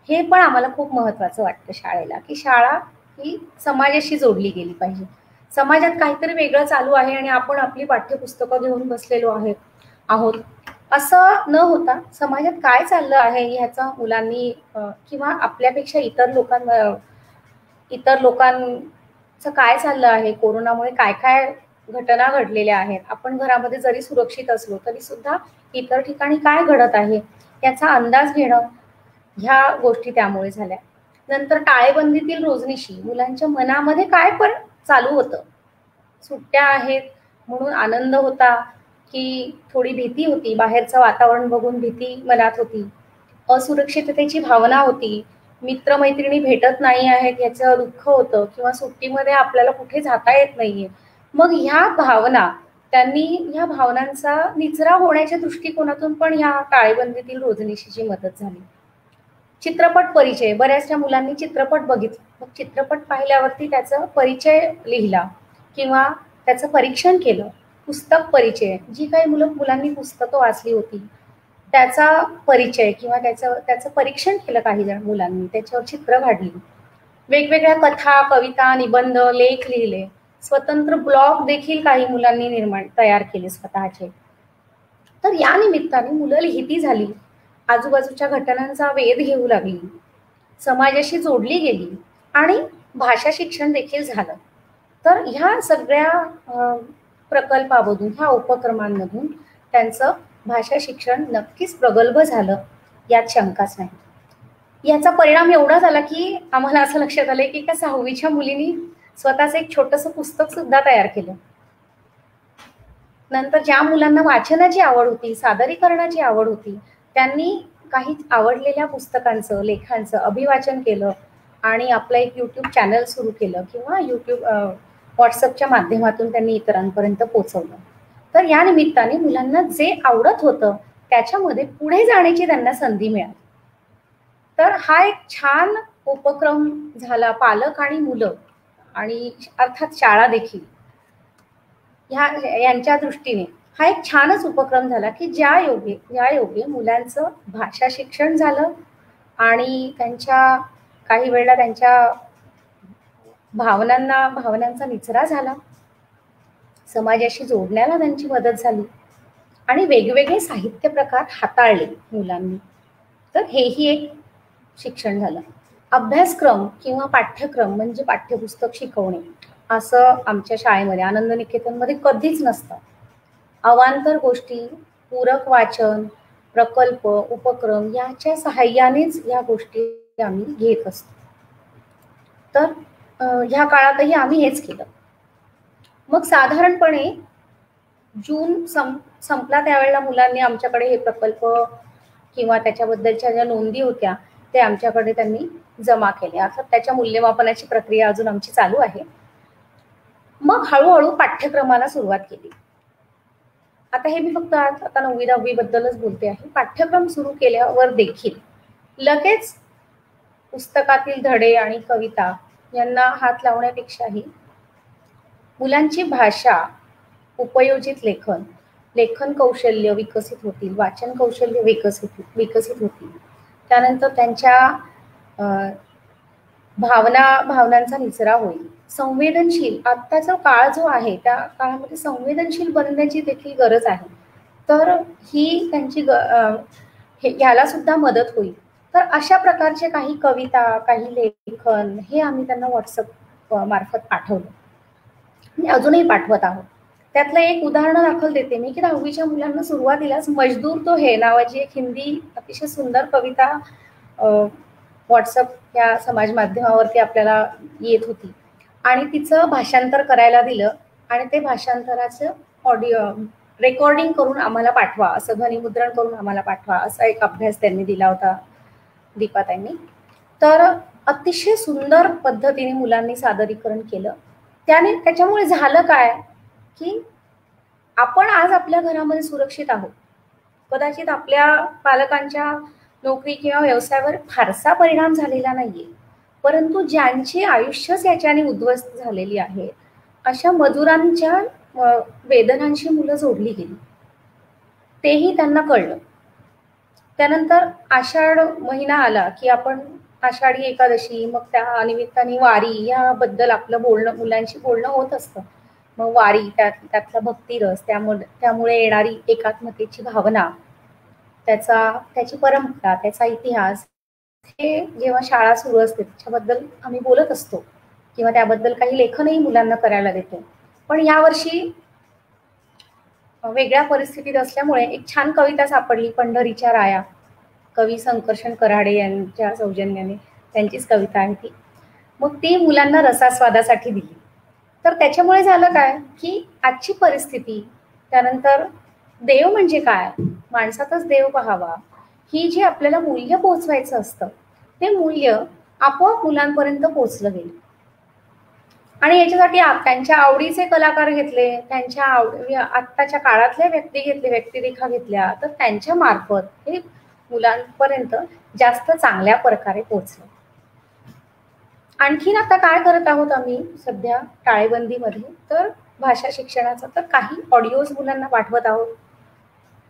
हे पण आम्हाला खूप महत्त्वाचं वाटतं शाळेला, की शाळा ही समाजाशी जोडली गेली पाहिजे. समाजात काहीतरी वेगळं चालू आहे आणि आपण आपली पाठ्यपुस्तकं घेऊन बसलेलो आहोत असं न होता समाजात काय चाललं आहे ह्याचा मुलांनी किंवा आपल्यापेक्षा इतर लोकांचं काय चाललं आहे, कोरोनामुळे काय काय घटना घडलेल्या आहेत, आपण घरामध्ये जरी सुरक्षित असलो तरी सुद्धा इतर ठिकाणी काय घडत आहे याचा अंदाज घेणं, ह्या गोष्टी त्यामुळे झाल्या. नंतर टाळेबंदीतील रोजनिशी मुलांच्या मनामध्ये काय पण चालू होतं. सुट्ट्या आहेत म्हणून आनंद होता की थोडी भीती होती, बाहेरचं वातावरण बघून भीती मनात होती, असुरक्षिततेची भावना होती, मित्रमैत्रिणी भेटत नाही आहेत याचं दुःख होतं, किंवा सुट्टीमध्ये आपल्याला कुठे जाता येत नाहीये. मग ह्या भावनांचा निचरा होण्याच्या दृष्टिकोनातून पण ह्या टाळेबंदीतील रोजनिशीची मदत झाली. चित्रपट परिचय, बऱ्याचशा मुलांनी चित्रपट बघितला, मग चित्रपट पाहिल्यावरती त्याचा परिचय लिहिला किंवा त्याचं परीक्षण केलं. पुस्तक परिचय, जी काही मुलांनी पुस्तकं वाचली होती त्याचा परिचय किंवा त्याचं परीक्षण केलं. काही जण मुलांनी त्याच्यावर चित्र काढली, वेगवेगळ्या कथा, कविता, निबंध, लेख लिहिले, स्वतंत्र ब्लॉग देखील काही मुलांनी तयार केले स्वतःचे. तर या निमित्ताने मुलं लिहिती झाली, आजूबाजूच्या घटनांचा वेध घेऊ लागली, समाजाशी जोडली गेली आणि भाषा शिक्षण देखील झालं. तर ह्या सगळ्या प्रकल्पामधून, ह्या उपक्रमांमधून त्यांचं भाषा शिक्षण नक्कीच प्रगल्भ झालं, यात शंकाच नाही. याचा परिणाम एवढा झाला की आम्हाला असं लक्षात आलं की एका 6वीच्या मुलीने स्वतःचं एक छोटंसं पुस्तक सुद्धा तयार केलं. नंतर ज्या मुलांना वाचनाची आवड होती, सादरीकरणाची आवड होती, त्यांनी काही आवडलेल्या पुस्तकांचं, लेखांचं अभिवाचन केलं आणि आपलं एक YouTube चॅनल सुरू केलं किंवा व्हॉट्सअपच्या माध्यमातून त्यांनी इतरांपर्यंत पोहोचवलं. तर या निमित्ताने मुलांना जे आवडत होतं त्याच्यामध्ये पुढे जाण्याची त्यांना संधी मिळाली. तर हा एक छान उपक्रम झाला. पालक आणि मुलं आणि अर्थात शाळा देखील यांच्या दृष्टीने हा एक छानच उपक्रम झाला की ज्या योगे मुलांचं भाषा शिक्षण झालं आणि काही वेळेला त्यांच्या भावनांचा निचरा झाला, समाजाशी जोडण्याला त्यांची मदत झाली आणि वेगवेगळे साहित्य प्रकार हाताळले मुलांनी. तर हेही एक शिक्षण झालं. अभ्यासक्रम किंवा पाठ्यक्रम म्हणजे पाठ्यपुस्तक शिकवणे असं आमच्या शाळेमध्ये, आनंद निकेतनमध्ये कधीच नसतं. अवांतर गोष्टी, पूरक वाचन, प्रकल्प, उपक्रम याच्या सहाय्यानेच या गोष्टी आम्ही घेत असतो. तर ह्या काळातही आम्ही हेच केलं. मग साधारणपणे जून संपला त्यावेळेला मुलांनी आमच्याकडे हे प्रकल्प किंवा त्याच्याबद्दलच्या ज्या नोंदी होत्या ते आमच्याकडे त्यांनी जमा केले. अर्थात त्याच्या मूल्यमापनाची प्रक्रिया अजून आमची चालू आहे. मग हळूहळू पाठ्यक्रमाला सुरुवात केली. आता हे मी फक्त आता 9वी-10वी बद्दलच बोलते आहे. पाठ्यक्रम सुरू केल्यावर देखील लगेच पुस्तकातील धडे आणि कविता यांना हात लावण्यापेक्षाही मुलांची भाषा, उपयोजित लेखन कौशल्य विकसित होतील, वाचन कौशल्य विकसित होतील. त्यानंतर त्यांच्या भावनांचा निचरा होईल. संवेदनशील, आत्ताचा काळ जो आहे त्या काळामध्ये संवेदनशील बनण्याची देखील गरज आहे. तर ही त्यांची ह्याला सुद्धा मदत होईल. तर अशा प्रकारचे काही कविता, काही लेखन हे आम्ही त्यांना व्हॉट्सअप मार्फत पाठवलं आणि अजूनही पाठवत आहोत. त्यातलं एक उदाहरण दाखल देते मी की 10वीच्या मुलांना सुरुवातीलाच मजदूर तो है नावाची एक हिंदी अतिशय सुंदर कविता व्हॉट्सअप या समाज माध्यमावरती आपल्याला येत होती आणि तिचं भाषांतर करायला दिलं आणि ते भाषांतराचं ऑडिओ रेकॉर्डिंग करून आम्हाला पाठवा, असं ध्वनिमुद्रण करून आम्हाला पाठवा, असा एक अभ्यास त्यांनी दिला होता दीपाताईंनी. तर अतिशय सुंदर पद्धतीने मुलांनी सादरीकरण केलं. त्याच्यामुळे झालं काय की आपण आज आपल्या घरामध्ये सुरक्षित आहोत. कदाचित आपल्या पालकांच्या नोकरी किंवा व्यवसायावर फारसा परिणाम झालेला नाहीये, परंतु ज्यांची आयुष्यच याच्याने उद्ध्वस्त झालेली आहे अशा मजुरांच्या वेदनांशी मुलं जोडली गेली, तेही त्यांना कळलं. त्यानंतर आषाढ महिना आला की आपण आषाढी एकादशी, मग त्या निमित्ताने वारी याबद्दल आपलं बोलणं, मुलांशी बोलणं होत असतं. मग वारी, त्यातला भक्तिरस, त्यामुळे येणारी एकात्मतेची भावना, त्याची परंपरा, त्याचा इतिहास, हे जेव्हा शाळा सुरू असते त्याच्याबद्दल आम्ही बोलत असतो किंवा त्याबद्दल काही लेखनही मुलांना करायला देतो. पण यावर्षी वेगळ्या परिस्थितीत असल्यामुळे एक छान कविता सापडली, पंढरीच्या राया, कवी संकर्षण कराडे यांच्या सौजन्याने, त्यांचीच कविता आहे ती. मग ती मुलांना रसास्वादासाठी दिली. तर त्याच्यामुळे झालं काय की आजची परिस्थिती, त्यानंतर देव म्हणजे काय, माणसातच देव पाहावा, ही जी आपल्याला मूल्य पोहोचवायचं असतं ते मूल्य आपोआप मुलांपर्यंत पोहोचलं गेलं. आणि याच्यासाठी त्यांच्या आवडीचे कलाकार घेतले, त्यांच्या आत्ताच्या काळातल्या व्यक्तिरेखा घेतल्या, तर त्यांच्या मार्फत हे मुलांपर्यंत जास्त चांगल्या प्रकारे पोहोचलं. आणखीन आता काय करत आहोत आम्ही सध्या टाळेबंदीमध्ये, तर भाषा शिक्षणाचा तर काही ऑडिओज मुलांना पाठवत आहोत.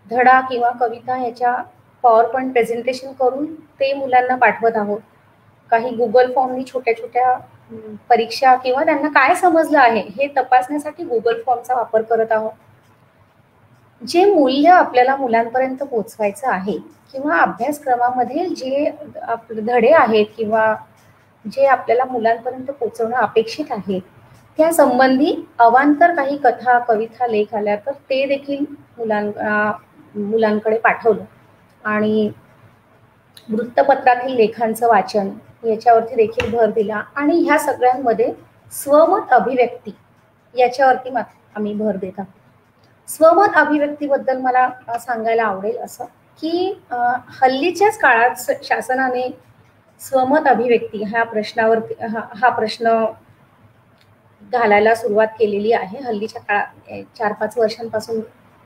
धडा किंवा कविता ह्याच्या पॉवर पॉईंट प्रेझेंटेशन करून ते मुलांना पाठवत आहोत. काही गुगल फॉर्मनी छोट्या छोट्या परीक्षा किंवा त्यांना काय समजलं आहे हे तपासण्यासाठी गुगल फॉर्मचा वापर करत आहोत. जे मूल्य आपल्याला मुलांपर्यंत पोहोचवायचं आहे किंवा अभ्यासक्रमामध्ये जे आपले धडे आहेत किंवा जे आपल्याला मुलांपर्यंत पोहोचवणं अपेक्षित आहे त्या संबंधी अवांतर काही कथा, कविता, लेख आल्या तर ते देखील मुलांकडे पाठवलं. आणि वृत्तपत्रातील लेखांचं वाचन याच्यावरती देखील भर दिला. आणि ह्या सगळ्यांमध्ये स्वमत अभिव्यक्ती याच्यावरती आम्ही भर देत आहोत. स्वमत अभिव्यक्तीबद्दल मला सांगायला आवडेल असं की हल्लीच्याच काळात शासनाने स्वमत अभिव्यक्ती ह्या प्रश्नावरती हा प्रश्न घालायला सुरुवात केलेली आहे. हल्लीच्या काळात 4-5 वर्षांपासून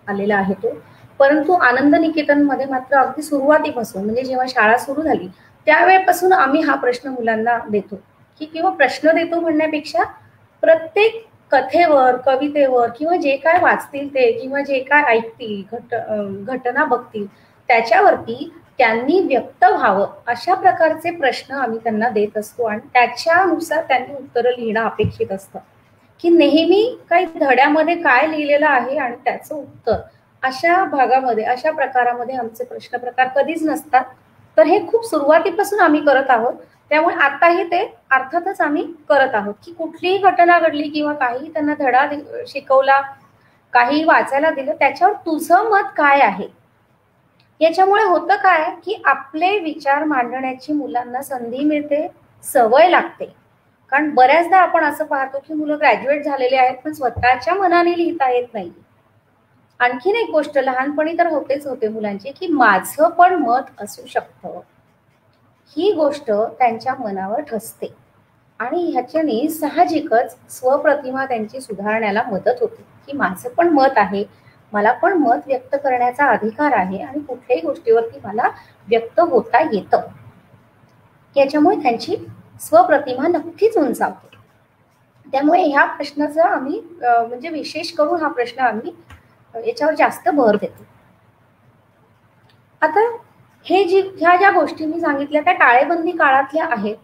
आलेला आहे तो. परंतु आनंद निकेतनमध्ये मात्र अगदी सुरुवातीपासून, म्हणजे जेव्हा शाळा सुरू झाली त्यावेळेपासून आम्ही हा प्रश्न मुलांना देतो की, किंवा प्रश्न देतो म्हणण्यापेक्षा प्रत्येक कथेवर, कवितेवर किंवा जे काय वाचतील ते किंवा जे काय ऐकतील, घटना बघतील त्याच्यावरती त्यांनी व्यक्त व्हावं अशा प्रकारचे प्रश्न आम्ही त्यांना देत असतो. आणि त्याच्यानुसार त्यांनी उत्तरं लिहिणं अपेक्षित असतं की नेहमी काही धड्यामध्ये काय लिहिलेलं आहे आणि त्याचं उत्तर अशा भागामध्ये, अशा प्रकारामध्ये आमचे प्रश्न प्रकार कधीच नसतात. तर हे खूप सुरुवातीपासून आम्ही करत आहोत. त्यामुळे आताही ते अर्थातच आम्ही करत आहोत की कुठलीही घटना घडली किंवा काही त्यांना धडा शिकवला, काही वाचायला दिलं, त्याच्यावर तुझं मत काय आहे. याच्यामुळे होतं काय की आपले विचार मांडण्याची मुलांना संधी मिळते, सवय लागते. कारण बऱ्याचदा आपण असं पाहतो की मुलं ग्रॅज्युएट झालेले आहेत पण स्वतःच्या मनाने लिहिता येत नाही. आणखीन एक गोष्ट लहानपणी तर होते मुलांची की माझं पण मत असू शकतं, ही गोष्ट त्यांच्या मनावर ठसते आणि ह्याच्याने साहजिकच स्वप्रतिमा त्यांची सुधारण्याला मदत होते की माझं पण मत आहे, मला पण मत व्यक्त करण्याचा अधिकार आहे आणि कुठल्याही गोष्टीवरती मला व्यक्त होता येतं. याच्यामुळे त्यांची स्वप्रतिमा नक्कीच उंचावते. त्यामुळे ह्या प्रश्नाचा आम्ही म्हणजे विशेष करून हा प्रश्न आम्ही याच्यावर जास्त भर देतो. आता ह्या ज्या गोष्टी मी सांगितल्या त्या टाळेबंदी काळातल्या आहेत.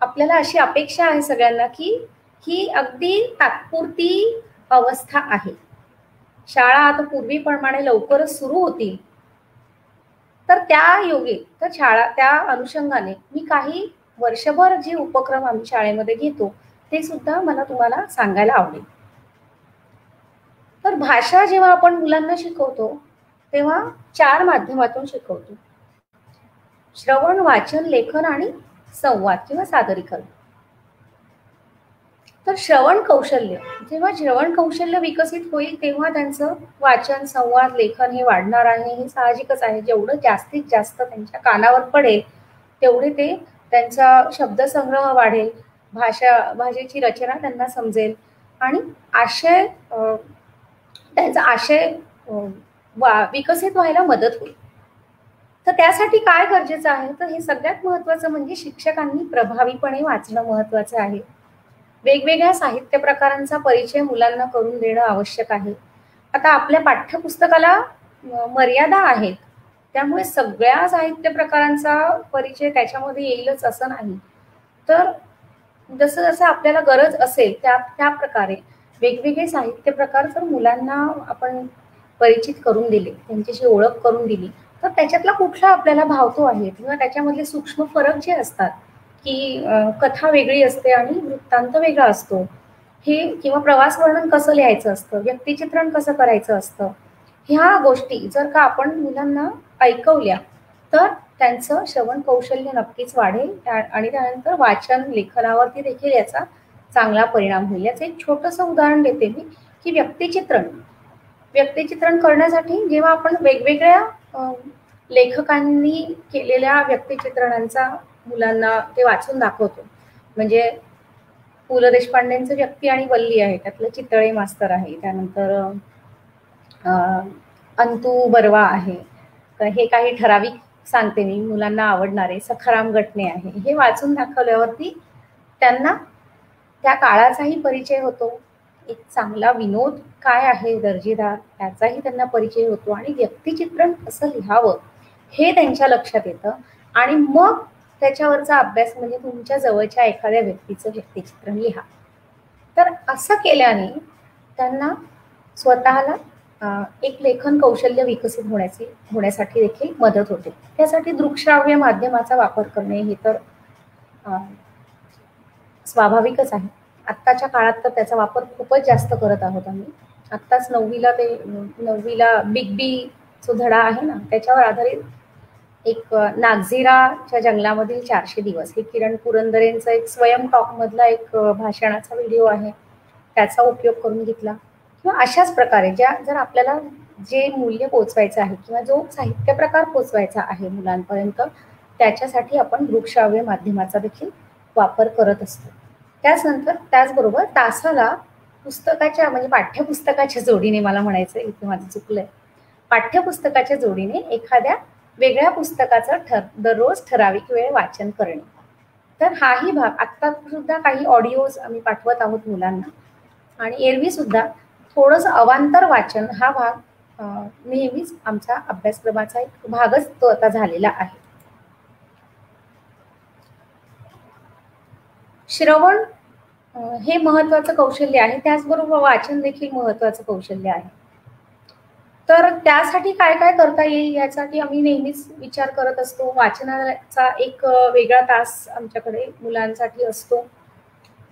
आपल्याला अशी अपेक्षा आहे सगळ्यांना की ही अगदी तात्पुरती अवस्था आहे. शाळा आता पूर्वीप्रमाणे लवकरच सुरू होतील, तर त्या योगे तर शाळा त्या अनुषंगाने मी काही वर्षभर जे उपक्रम आम्ही शाळेमध्ये घेतो ते सुद्धा मला तुम्हाला सांगायला आवडेल. तर भाषा जेव्हा आपण मुलांना शिकवतो तेव्हा 4 माध्यमातून शिकवतो: श्रवण, वाचन, लेखन आणि संवाद किंवा सादरीकरण. तर श्रवण कौशल्य विकसित होईल तेव्हा त्यांचं वाचन, संवाद, लेखन हे वाढणार आहे. हे साहजिकच आहे. जेवढं जास्तीत जास्त त्यांच्या कानावर पडेल तेवढे ते त्यांचा शब्दसंग्रह वाढेल, भाषेची रचना त्यांना समजेल आणि त्यांचा आशय विकसित व्हायला मदत होईल. तर त्यासाठी काय गरजेचं आहे, तर हे सगळ्यात महत्वाचं म्हणजे शिक्षकांनी प्रभावीपणे वाचणं महत्वाचं आहे. वेगवेगळ्या साहित्य प्रकारांचा परिचय मुलांना करून देणं आवश्यक आहे. आता आपल्या पाठ्यपुस्तकाला मर्यादा आहेत, त्यामुळे सगळ्या साहित्य प्रकारांचा परिचय त्याच्यामध्ये येईलच असं नाही. तर जसं जसं आपल्याला गरज असेल त्या प्रकारे वेगवेगळे साहित्य प्रकार जर मुलांना आपण परिचित करून दिले, त्यांच्याशी ओळख करून दिली, तर त्याच्यातला कुठला आपल्याला भावतो आहे किंवा त्याच्यामधले सूक्ष्म फरक जे असतात की कथा वेगळी असते आणि वृत्तांत वेगळा असतो, हे किंवा प्रवास वर्णन कसं लिहायचं असतं, व्यक्तिचित्रण कसं करायचं असतं, ह्या गोष्टी जर का आपण मुलांना ऐकवल्या तर त्यांचं श्रवण कौशल्य नक्कीच वाढेल आणि त्यानंतर वाचन लेखनावरती देखील याचा चांगला परिणाम होईल. याचं एक छोटंसं उदाहरण देते मी की व्यक्तिचित्रण करण्यासाठी जेव्हा आपण वेगवेगळ्या लेखकांनी केलेल्या व्यक्तिचित्रणांचा मुलांना ते वाचून दाखवतो, म्हणजे पु ल देशपांडेंचं व्यक्ती आणि वल्ली आहे, त्यातलं चितळे मास्तर आहे, त्यानंतर अंतू बर्वा आहे, हे काही ठराविक सांगते मी मुलांना आवडणारे, सखाराम गटणे आहे, हे वाचून दाखवल्यावरती त्यांना त्या काळाचाही परिचय होतो, एक चांगला विनोद काय आहे दर्जेदार त्याचाही त्यांना परिचय होतो आणि व्यक्तिचित्रण कसं लिहावं हे त्यांच्या लक्षात येतं. आणि मग त्याच्यावरचा अभ्यास म्हणजे तुमच्या जवळच्या एखाद्या व्यक्तीचं व्यक्तिचित्रण लिहा. तर असं केल्याने त्यांना स्वतःला एक लेखन कौशल्य विकसित होण्यासाठी देखील मदत होते. त्यासाठी दृकश्राव्य माध्यमाचा वापर करणे हे तर स्वाभाविकच आहे. आत्ताच्या काळात तर त्याचा वापर खूपच जास्त करत आहोत आम्ही. आत्ताच 9वीला बिग बी जो धडा आहे ना, त्याच्यावर आधारित एक नागझिराच्या जंगलामधील 400 दिवस हे किरण पुरंदरेंचा एक स्वयं टॉक मधला एक भाषणाचा व्हिडिओ आहे, त्याचा उपयोग करून घेतला. किंवा अशाच प्रकारे जर आपल्याला जे मूल्य पोचवायचं आहे किंवा जो साहित्य प्रकार पोचवायचा आहे मुलांपर्यंत, त्याच्यासाठी आपण दृकश्राव्य माध्यमाचा देखील वापर करत असतो. त्याचबरोबर तासाला पुस्तकाच्या म्हणजे पाठ्यपुस्तकाच्या जोडीने, मला म्हणायचं इथे माझं चुकलंय, पाठ्यपुस्तकाच्या जोडीने एखाद्या वेगळ्या पुस्तकाचं दररोज ठराविक वेळ वाचन करणे. तर हाही भाग आत्ता सुद्धा काही ऑडिओज आम्ही पाठवत आहोत मुलांना, आणि एरवी सुद्धा थोडंसं अवांतर वाचन हा भाग नेहमीच आमच्या अभ्यासक्रमाचा एक भागच तो आता झालेला आहे. श्रवण हे महत्वाचं कौशल्य आहे, त्याचबरोबर वाचन देखील महत्वाचं कौशल्य आहे. तर त्यासाठी काय काय करता येईल यासाठी आम्ही नेहमीच विचार करत असतो. वाचनाचा एक वेगळा तास आमच्याकडे मुलांसाठी असतो.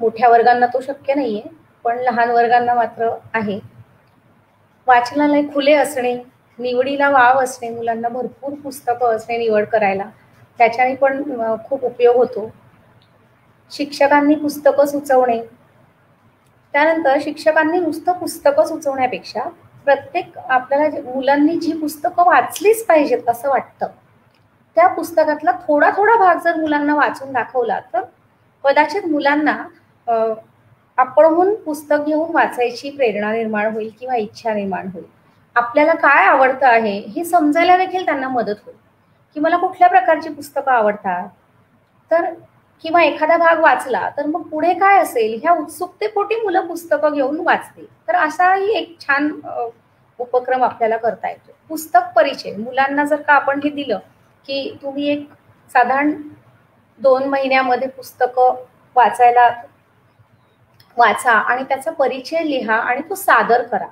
मोठ्या वर्गांना तो शक्य नाहीये, पण लहान वर्गांना मात्र आहे. वाचनालय खुले असणे, निवडीला वाव असणे, मुलांना भरपूर पुस्तकं असणे निवड करायला, त्याच्याने पण खूप उपयोग होतो. शिक्षकांनी पुस्तकं सुचवणे, त्यानंतर शिक्षकांनी नुसतं पुस्तकं सुचवण्यापेक्षा प्रत्येक आपल्याला मुलांनी जी पुस्तकं वाचलीच पाहिजेत असं वाटतं, त्या पुस्तकातला थोडा थोडा भाग जर मुलांना वाचून दाखवला तर कदाचित मुलांना आपणहून पुस्तक घेऊन वाचायची प्रेरणा निर्माण होईल किंवा इच्छा निर्माण होईल. आपल्याला काय आवडतं आहे हे समजायला देखील त्यांना मदत होईल की मला कुठल्या प्रकारची पुस्तकं आवडतात, तर किंवा एखादा भाग वाचला तर मग पुढे काय असेल ह्या उत्सुकतेपोटी मुलं पुस्तकं घेऊन वाचतील. तर असाही एक छान उपक्रम आपल्याला करता येतो. पुस्तक परिचय मुलांना जर का आपण हे दिलं की तुम्ही एक साधारण 2 महिन्यामध्ये पुस्तकं वाचा आणि त्याचा परिचय लिहा आणि तो सादर करा,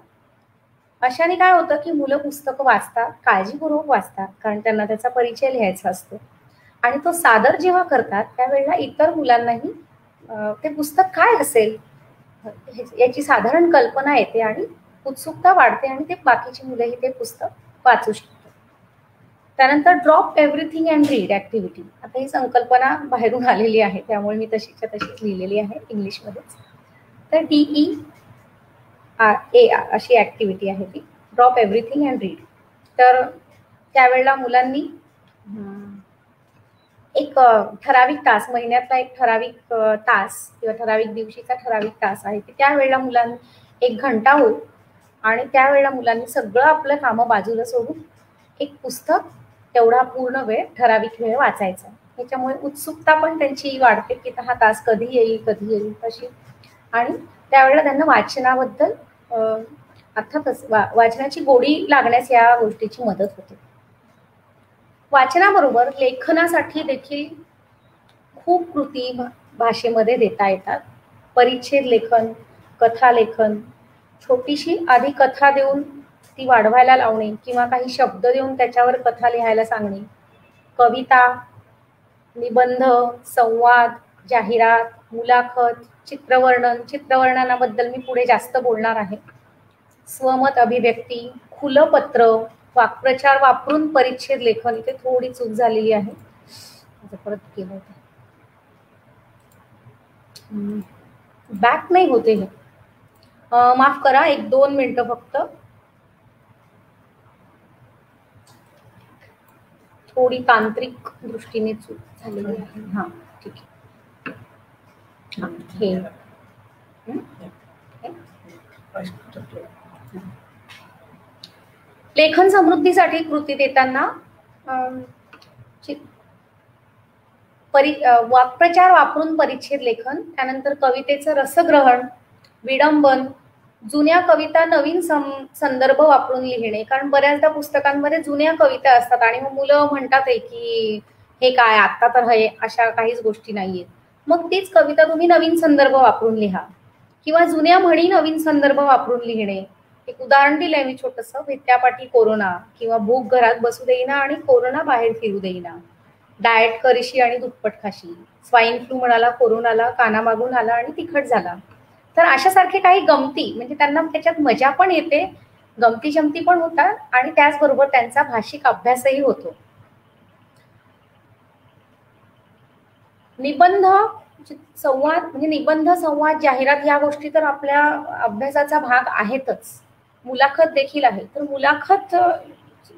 अशाने काय होतं की मुलं पुस्तकं वाचतात, काळजीपूर्वक वाचतात, कारण त्यांना त्याचा परिचय लिहायचा असतो. आणि तो सादर जेव्हा करतात त्यावेळेला इतर मुलांनाही ते पुस्तक काय असेल याची साधारण कल्पना येते आणि उत्सुकता वाढते आणि ते बाकीची मुलंही ते पुस्तक वाचू शकतात. त्यानंतर drop everything and read activity. आता ही संकल्पना बाहेरून आलेली आहे त्यामुळे मी तशीच्या तशीच लिहिलेली आहे इंग्लिशमध्येच. तर DERA अशी ऍक्टिव्हिटी आहे ती, ड्रॉप एव्हरीथिंग अँड रीड. तर त्यावेळेला मुलांनी एक ठराविक तास, महिन्यातला एक ठराविक तास किंवा ठराविक दिवशीचा ठराविक तास आहे की त्यावेळेला मुलांनी 1 घंटा होईल आणि त्यावेळेला मुलांनी सगळं आपलं कामं बाजूला सोडून एक पुस्तक तेवढा पूर्ण वेळ ठराविक वेळ वाचायचा. त्याच्यामुळे उत्सुकता पण त्यांची वाढते की हा तास कधी येईल तशी, आणि त्यावेळेला त्यांना वाचनाबद्दल अर्थातच वाचनाची गोडी लागण्यास या गोष्टीची मदत होते. वाचनाबरोबर लेखनासाठी देखील खूप कृती भाषेमध्ये देता येतात. परिच्छेद लेखन, कथा लेखन, छोटीशी आधी कथा देऊन ती वाढवायला लावणे किंवा काही शब्द देऊन त्याच्यावर कथा लिहायला सांगणे, कविता, निबंध, संवाद, जाहिरात, मुलाखत, चित्रवर्णन, चित्रवर्णनाबद्दल मी पुढे जास्त बोलणार आहे, स्वमत अभिव्यक्ती, खुलं पत्र, वाक्प्रचार वापरून परिच्छेद लेखन. इथे थोडी चूक झालेली आहे, परत केलं होतं, बॅक नाही होते हे, माफ करा, 1-2 मिनिटं फक्त, थोडी तांत्रिक दृष्टीने चूक झालेली आहे. हा ठीक आहे. लेखन समृद्धीसाठी कृती देताना वाक्प्रचार वापरून परिच्छेद लेखन, त्यानंतर कवितेचं रसग्रहण, विडंबन, जुन्या कविता नवीन संदर्भ वापरून लिहिणे. कारण बऱ्याचदा पुस्तकांमध्ये जुन्या कविता असतात आणि मग मुलं म्हणतात की हे काय आता तर हे अशा काहीच गोष्टी नाहीयेत. मग तीच कविता तुम्ही नवीन संदर्भ वापरून लिहा किंवा जुन्या म्हणी नवीन संदर्भ वापरून लिहिणे. एक उदाहरण दिलंय मी छोटस, विद्यापाठी कोरोना किंवा भूक घरात बसू देईना आणि कोरोना बाहेर फिरू देईना, डाएट करीशी आणि दुप्पट खाशी, स्वाईन फ्लू म्हणाला कोरोनाला, कानामागून आला आणि तिखट झाला. तर अशासारखे काही गमती, म्हणजे त्यांना त्याच्यात मजा पण येते, गमती जमती पण होतात आणि त्याचबरोबर त्यांचा भाषिक अभ्यासही होतो. निबंध, संवाद, म्हणजे निबंध, संवाद, जाहिरात या गोष्टी तर आपल्या अभ्यासाचा भाग आहेतच. मुलाखत देखील आहे. तर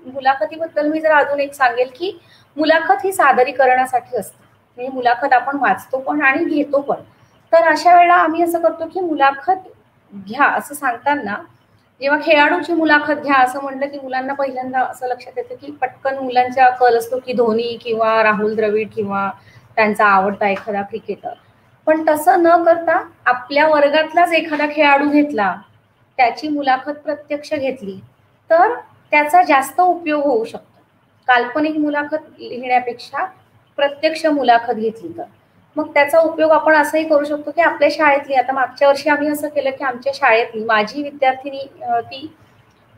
मुलाखतीबद्दल मी जर अजून एक सांगेल की मुलाखत ही सादरीकरणासाठी असते. म्हणजे मुलाखत आपण वाचतो पण आणि घेतो पण. तर अशा वेळेला आम्ही असं करतो की मुलाखत घ्या असं सांगताना, जेव्हा खेळाडूची मुलाखत घ्या असं म्हणलं की मुलांना पहिल्यांदा असं लक्षात येतं की पटकन मुलांचा कल असतो की धोनी किंवा राहुल द्रविड किंवा त्यांचा आवडता एखादा क्रिकेटर. पण तसं न करता आपल्या वर्गातलाच एखादा खेळाडू घेतला, त्याची मुलाखत प्रत्यक्ष घेतली तर त्याचा जास्त उपयोग होऊ शकतो. काल्पनिक मुलाखत लिहिण्यापेक्षा प्रत्यक्ष मुलाखत घेतली तर मग त्याचा उपयोग आपण असंही करू शकतो की आपल्या शाळेतली, आता मागच्या वर्षी आम्ही असं केलं की आमच्या शाळेतली माझी विद्यार्थिनी ती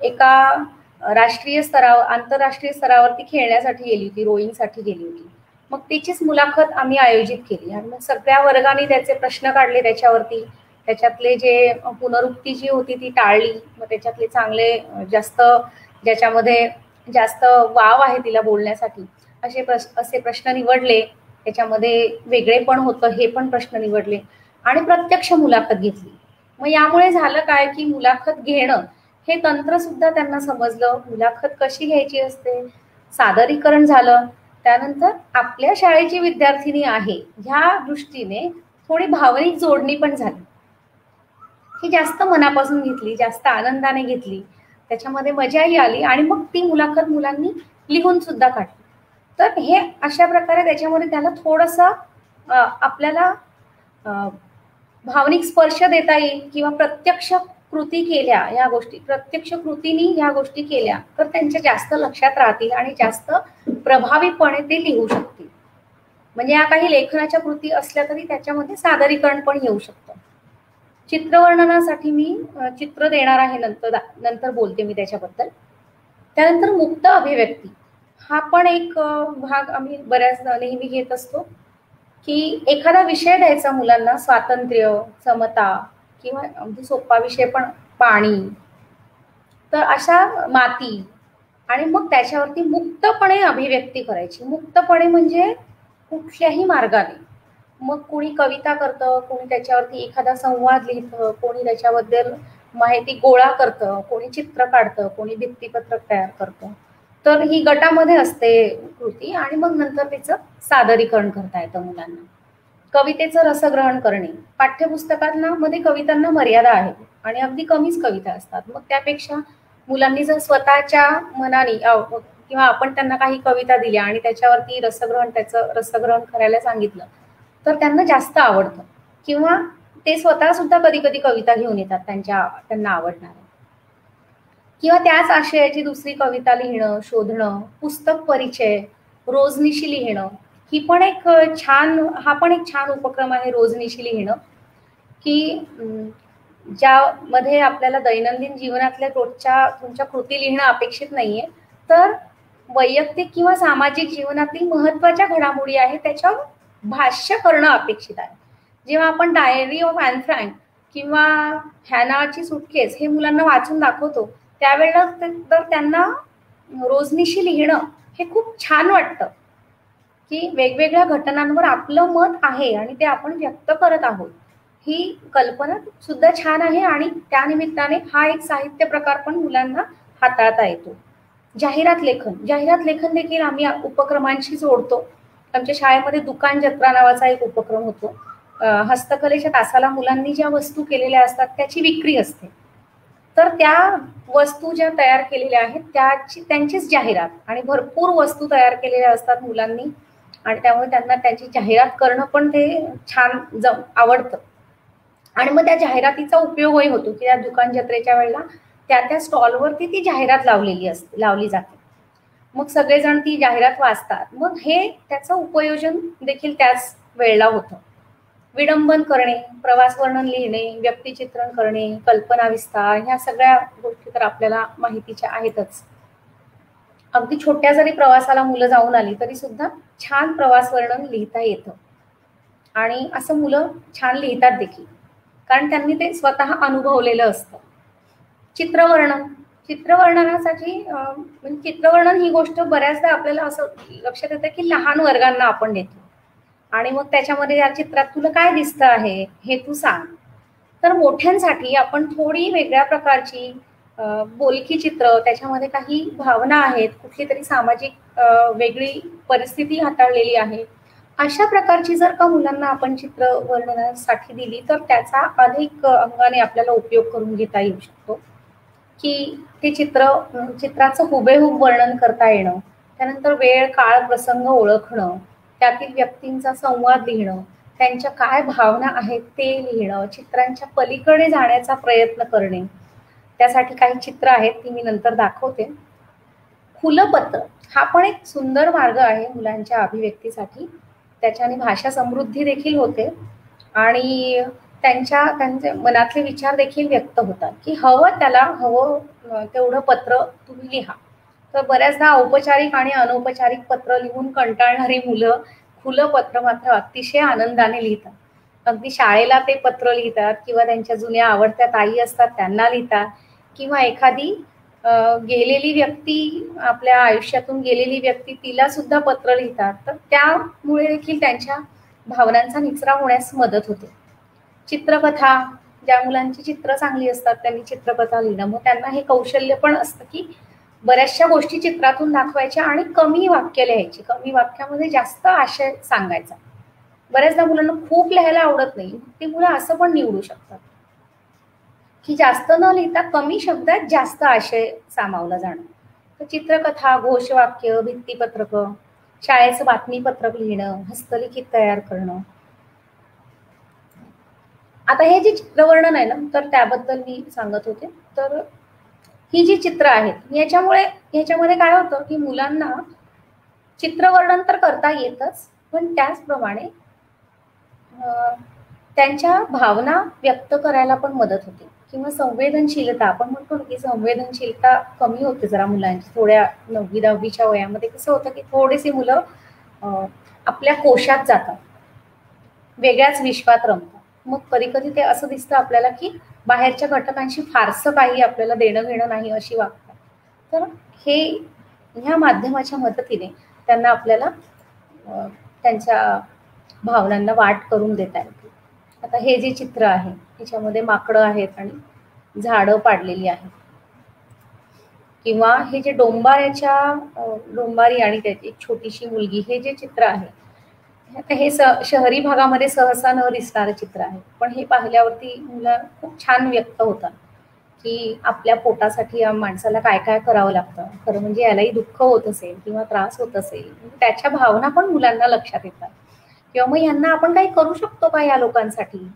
एका राष्ट्रीय स्तरावर, आंतरराष्ट्रीय स्तरावरती खेळण्यासाठी गेली होती, रोईंगसाठी गेली होती. मग तिचीच मुलाखत आम्ही आयोजित केली आणि मग सगळ्या वर्गाने त्याचे प्रश्न काढले त्याच्यावरती. त्याच्यातले जे पुनरुक्ती जी होती ती टाळली, मग त्याच्यातले चांगले जास्त, ज्याच्यामध्ये जास्त वाव आहे तिला बोलण्यासाठी असे प्रश्न निवडले. त्याच्यामध्ये वेगळे पण होतं हे पण प्रश्न निवडले आणि प्रत्यक्ष मुलाखत घेतली. मग यामुळे झालं काय की मुलाखत घेणं हे तंत्र सुद्धा त्यांना समजलं, मुलाखत कशी घ्यायची असते, सादरीकरण झालं. त्यानंतर आपल्या शाळेची विद्यार्थिनी आहे ह्या दृष्टीने थोडी भावनिक जोडणी पण झाली, ही जास्त मनापासून घेतली, जास्त आनंदाने घेतली, त्याच्यामध्ये मजाही आली आणि मग ती मुलाखत मुलांनी लिहून सुद्धा काढली. तर हे अशा प्रकारे त्याच्यामध्ये त्याला थोडंसं आपल्याला भावनिक स्पर्श देता येईल किंवा प्रत्यक्ष कृती केल्या, या गोष्टी प्रत्यक्ष कृतीनी ह्या गोष्टी केल्या तर त्यांच्या जास्त लक्षात राहतील आणि जास्त प्रभावीपणे ते लिहू शकतील. म्हणजे या काही लेखनाच्या कृती असल्या तरी त्याच्यामध्ये सादरीकरण पण येऊ शकतं. चित्रवर्णनासाठी मी चित्र देणार आहे, नंतर बोलते मी त्याच्याबद्दल. त्यानंतर मुक्त अभिव्यक्ती हा पण एक भाग आम्ही बऱ्याचदा नेहमी घेत असतो की एखादा विषय द्यायचा मुलांना, स्वातंत्र्य, समता किंवा अगदी सोपा विषय पण पाणी, तर अशा माती, आणि मग त्याच्यावरती मुक्तपणे अभिव्यक्ती करायची. मुक्तपणे म्हणजे कुठल्याही मार्गाने. मग कोणी कविता करतं, कोणी त्याच्यावरती एखादा संवाद लिहितं, कोणी त्याच्याबद्दल माहिती गोळा करतं, कोणी चित्र काढतं, कोणी भित्तीपत्रक तयार करतं. तर ही गटामध्ये असते कृती आणि मग नंतर तिचं सादरीकरण करता येतं मुलांना. कवितेचं रसग्रहण करणे, पाठ्यपुस्तकांमध्ये कवितांना मर्यादा आहे आणि अगदी कमीच कविता असतात. मग त्यापेक्षा मुलांनी जर स्वतःच्या मनाने किंवा आपण त्यांना काही कविता दिल्या आणि त्याच्यावरती त्याचं रसग्रहण करायला सांगितलं तर त्यांना जास्त आवडतं. किंवा ते स्वतः सुद्धा कधी कधी कविता घेऊन येतात त्यांना आवडणार, किंवा त्याच आशयाची दुसरी कविता लिहिणं, शोधणं, पुस्तक परिचय, रोजनिशी लिहिणं ही पण एक हा पण एक छान उपक्रम आहे रोजनिशी लिहिणं, की ज्यामध्ये आपल्याला दैनंदिन जीवनातल्या रोजच्या तुमच्या कृती लिहिणं अपेक्षित नाहीये, तर वैयक्तिक किंवा सामाजिक जीवनातील महत्वाच्या घडामोडी आहेत त्याच्यावर भाष्य करणं अपेक्षित आहे. जेव्हा आपण डायरी ऑफ ॲन फ्रँक किंवा हॅनाची सुटकेस हे मुलांना वाचून दाखवतो, त्यावेळेला तर त्यांना रोजनिशी लिहिणं हे खूप छान वाटतं, की वेगवेगळ्या घटनांवर आपलं मत आहे आणि ते आपण व्यक्त करत आहोत. ही कल्पना सुद्धा छान आहे आणि त्यानिमित्ताने हा एक साहित्य प्रकार पण मुलांना हाताळता येतो. जाहिरात लेखन देखील आम्ही उपक्रमांशी जोडतो. आमच्या शाळेमध्ये दुकान जत्रा नावाचा एक उपक्रम होतो. हस्तकलेच्या तासाला मुलांनी ज्या वस्तू केलेल्या असतात त्याची विक्री असते, तर त्या वस्तू ज्या तयार केलेल्या आहेत त्यांचीच जाहिरात, आणि भरपूर वस्तू तयार केलेल्या असतात मुलांनी आणि त्यामुळे त्यांना त्याची जाहिरात करणं पण ते छान आवडतं. आणि मग त्या जाहिरातीचा उपयोगही होतो, की त्या दुकान जत्रेच्या वेळेला त्या स्टॉलवरती ती जाहिरात लावली जाते. मग सगळेजण ती जाहिरात वाचतात. मग हे त्याचं उपयोजन देखील त्याच वेळेला होतं. विडंबन करणे, प्रवास वर्णन लिहिणे, व्यक्तिचित्रण करणे, कल्पना विस्तार, ह्या सगळ्या गोष्टी तर आपल्याला माहितीच्या आहेतच. अगदी छोट्या जरी प्रवासाला मुलं जाऊन आली तरी सुद्धा छान प्रवास वर्णन लिहिता येतं आणि असं मुलं छान लिहितात देखील, कारण त्यांनी ते स्वतः अनुभवलेलं असतं. चित्रवर्णनासाठी म्हणजे चित्रवर्णन ही गोष्ट बऱ्याचदा आपल्याला असं लक्षात येतं की लहान वर्गांना आपण देतो आणि मग त्याच्यामध्ये या चित्रात तुला काय दिसतं आहे हे तू सांग. तर मोठ्यांसाठी आपण थोडी वेगळ्या प्रकारची बोलकी चित्र, त्याच्यामध्ये काही भावना आहेत, कुठली तरी सामाजिक वेगळी परिस्थिती हाताळलेली आहे, अशा प्रकारची जर का मुलांना आपण चित्र वर्णनासाठी दिली तर त्याचा अनेक अंगाने आपल्याला उपयोग करून घेता येऊ शकतो. की ते चित्राचं हुबेहूब वर्णन करता येणं, त्यानंतर वेळ काळ प्रसंग ओळखणं, त्यातील व्यक्तींचा संवाद लिहिणं, त्यांच्या काय भावना आहेत ते लिहिणं, चित्रांच्या पलीकडे जाण्याचा प्रयत्न करणे. त्यासाठी काही चित्र आहेत ती मी नंतर दाखवते. खुलं पत्र हा पण एक सुंदर मार्ग आहे मुलांच्या अभिव्यक्तीसाठी. त्याच्याने भाषा समृद्धी देखील होते आणि त्यांचे मनातले विचार देखील व्यक्त होतात, की हवं तेवढं पत्र तुम्ही लिहा. तर बऱ्याचदा औपचारिक आणि अनौपचारिक पत्र लिहून कंटाळणारी मुलं खुलं पत्र मात्र अतिशय आनंदाने लिहितात. अगदी शाळेला ते पत्र लिहितात किंवा त्यांच्या जुन्या आवडत्या ताई असतात त्यांना लिहितात, किंवा एखादी गेलेली व्यक्ती, आपल्या आयुष्यातून गेलेली व्यक्ती, तिला सुद्धा पत्र लिहितात. तर त्यामुळे देखील त्यांच्या भावनांचा निचरा होण्यास मदत होते. चित्रकथा, ज्या मुलांची चित्र चांगली असतात त्यांनी चित्रकथा लिहिणं, मग त्यांना हे कौशल्य पण असतं की बऱ्याचशा गोष्टी चित्रातून दाखवायच्या आणि कमी वाक्य लिहायची, कमी वाक्यामध्ये जास्त आशय सांगायचा. बऱ्याचदा मुलांना खूप लिहायला आवडत नाही, ती मुलं असं पण निवडू शकतात की जास्त न लिहिता कमी शब्दात जास्त आशय सामावला जाणं. तर चित्रकथा, घोषवाक्य, भित्तीपत्रक, शाळेचं बातमीपत्रक लिहिणं, हस्तलिखित तयार करणं. आता हे जे चित्रवर्णन आहे ना, तर त्याबद्दल मी सांगत होते. तर ही जी चित्र आहेत याच्यामध्ये काय होतं की मुलांना चित्रवर्णन तर करता येतच, पण त्याचप्रमाणे त्यांच्या भावना व्यक्त करायला पण मदत होते, किंवा संवेदनशीलता, आपण म्हणतो की संवेदनशीलता कमी होते जरा मुलांची. थोड्या 9वी-10वीच्या वयामध्ये कसं होतं की थोडेसे मुलं आपल्या कोशात जातात, वेगळ्याच विश्वात रमतात. मग कधी कधी ते असं दिसतं आपल्याला की बाहेरच्या घटकांशी फारसं काही आपल्याला देणं घेणं नाही अशी वागतात. तर ह्या माध्यमाच्या मदतीने त्यांना आपल्याला त्यांच्या भावनांना वाट करून देता येते. आता हे जे चित्र आहे त्याच्यामध्ये माकडं आहेत आणि झाडं पाडलेली आहेत, किंवा हे जे डोंबारी आणि त्याची एक छोटीशी मुलगी, हे जे चित्र आहे हे शहरी भागामध्ये सहसा न दिसणारं चित्र आहे, पण हे पाहिल्यावरती मुलं खूप छान व्यक्त होतात की आपल्या पोटासाठी या माणसाला काय काय करावं लागतं. खरं म्हणजे यालाही दुःख होत असेल किंवा त्रास होत असेल, त्याच्या भावना पण मुलांना लक्षात येतात. किंवा मग यांना आपण काही करू शकतो का या लोकांसाठी,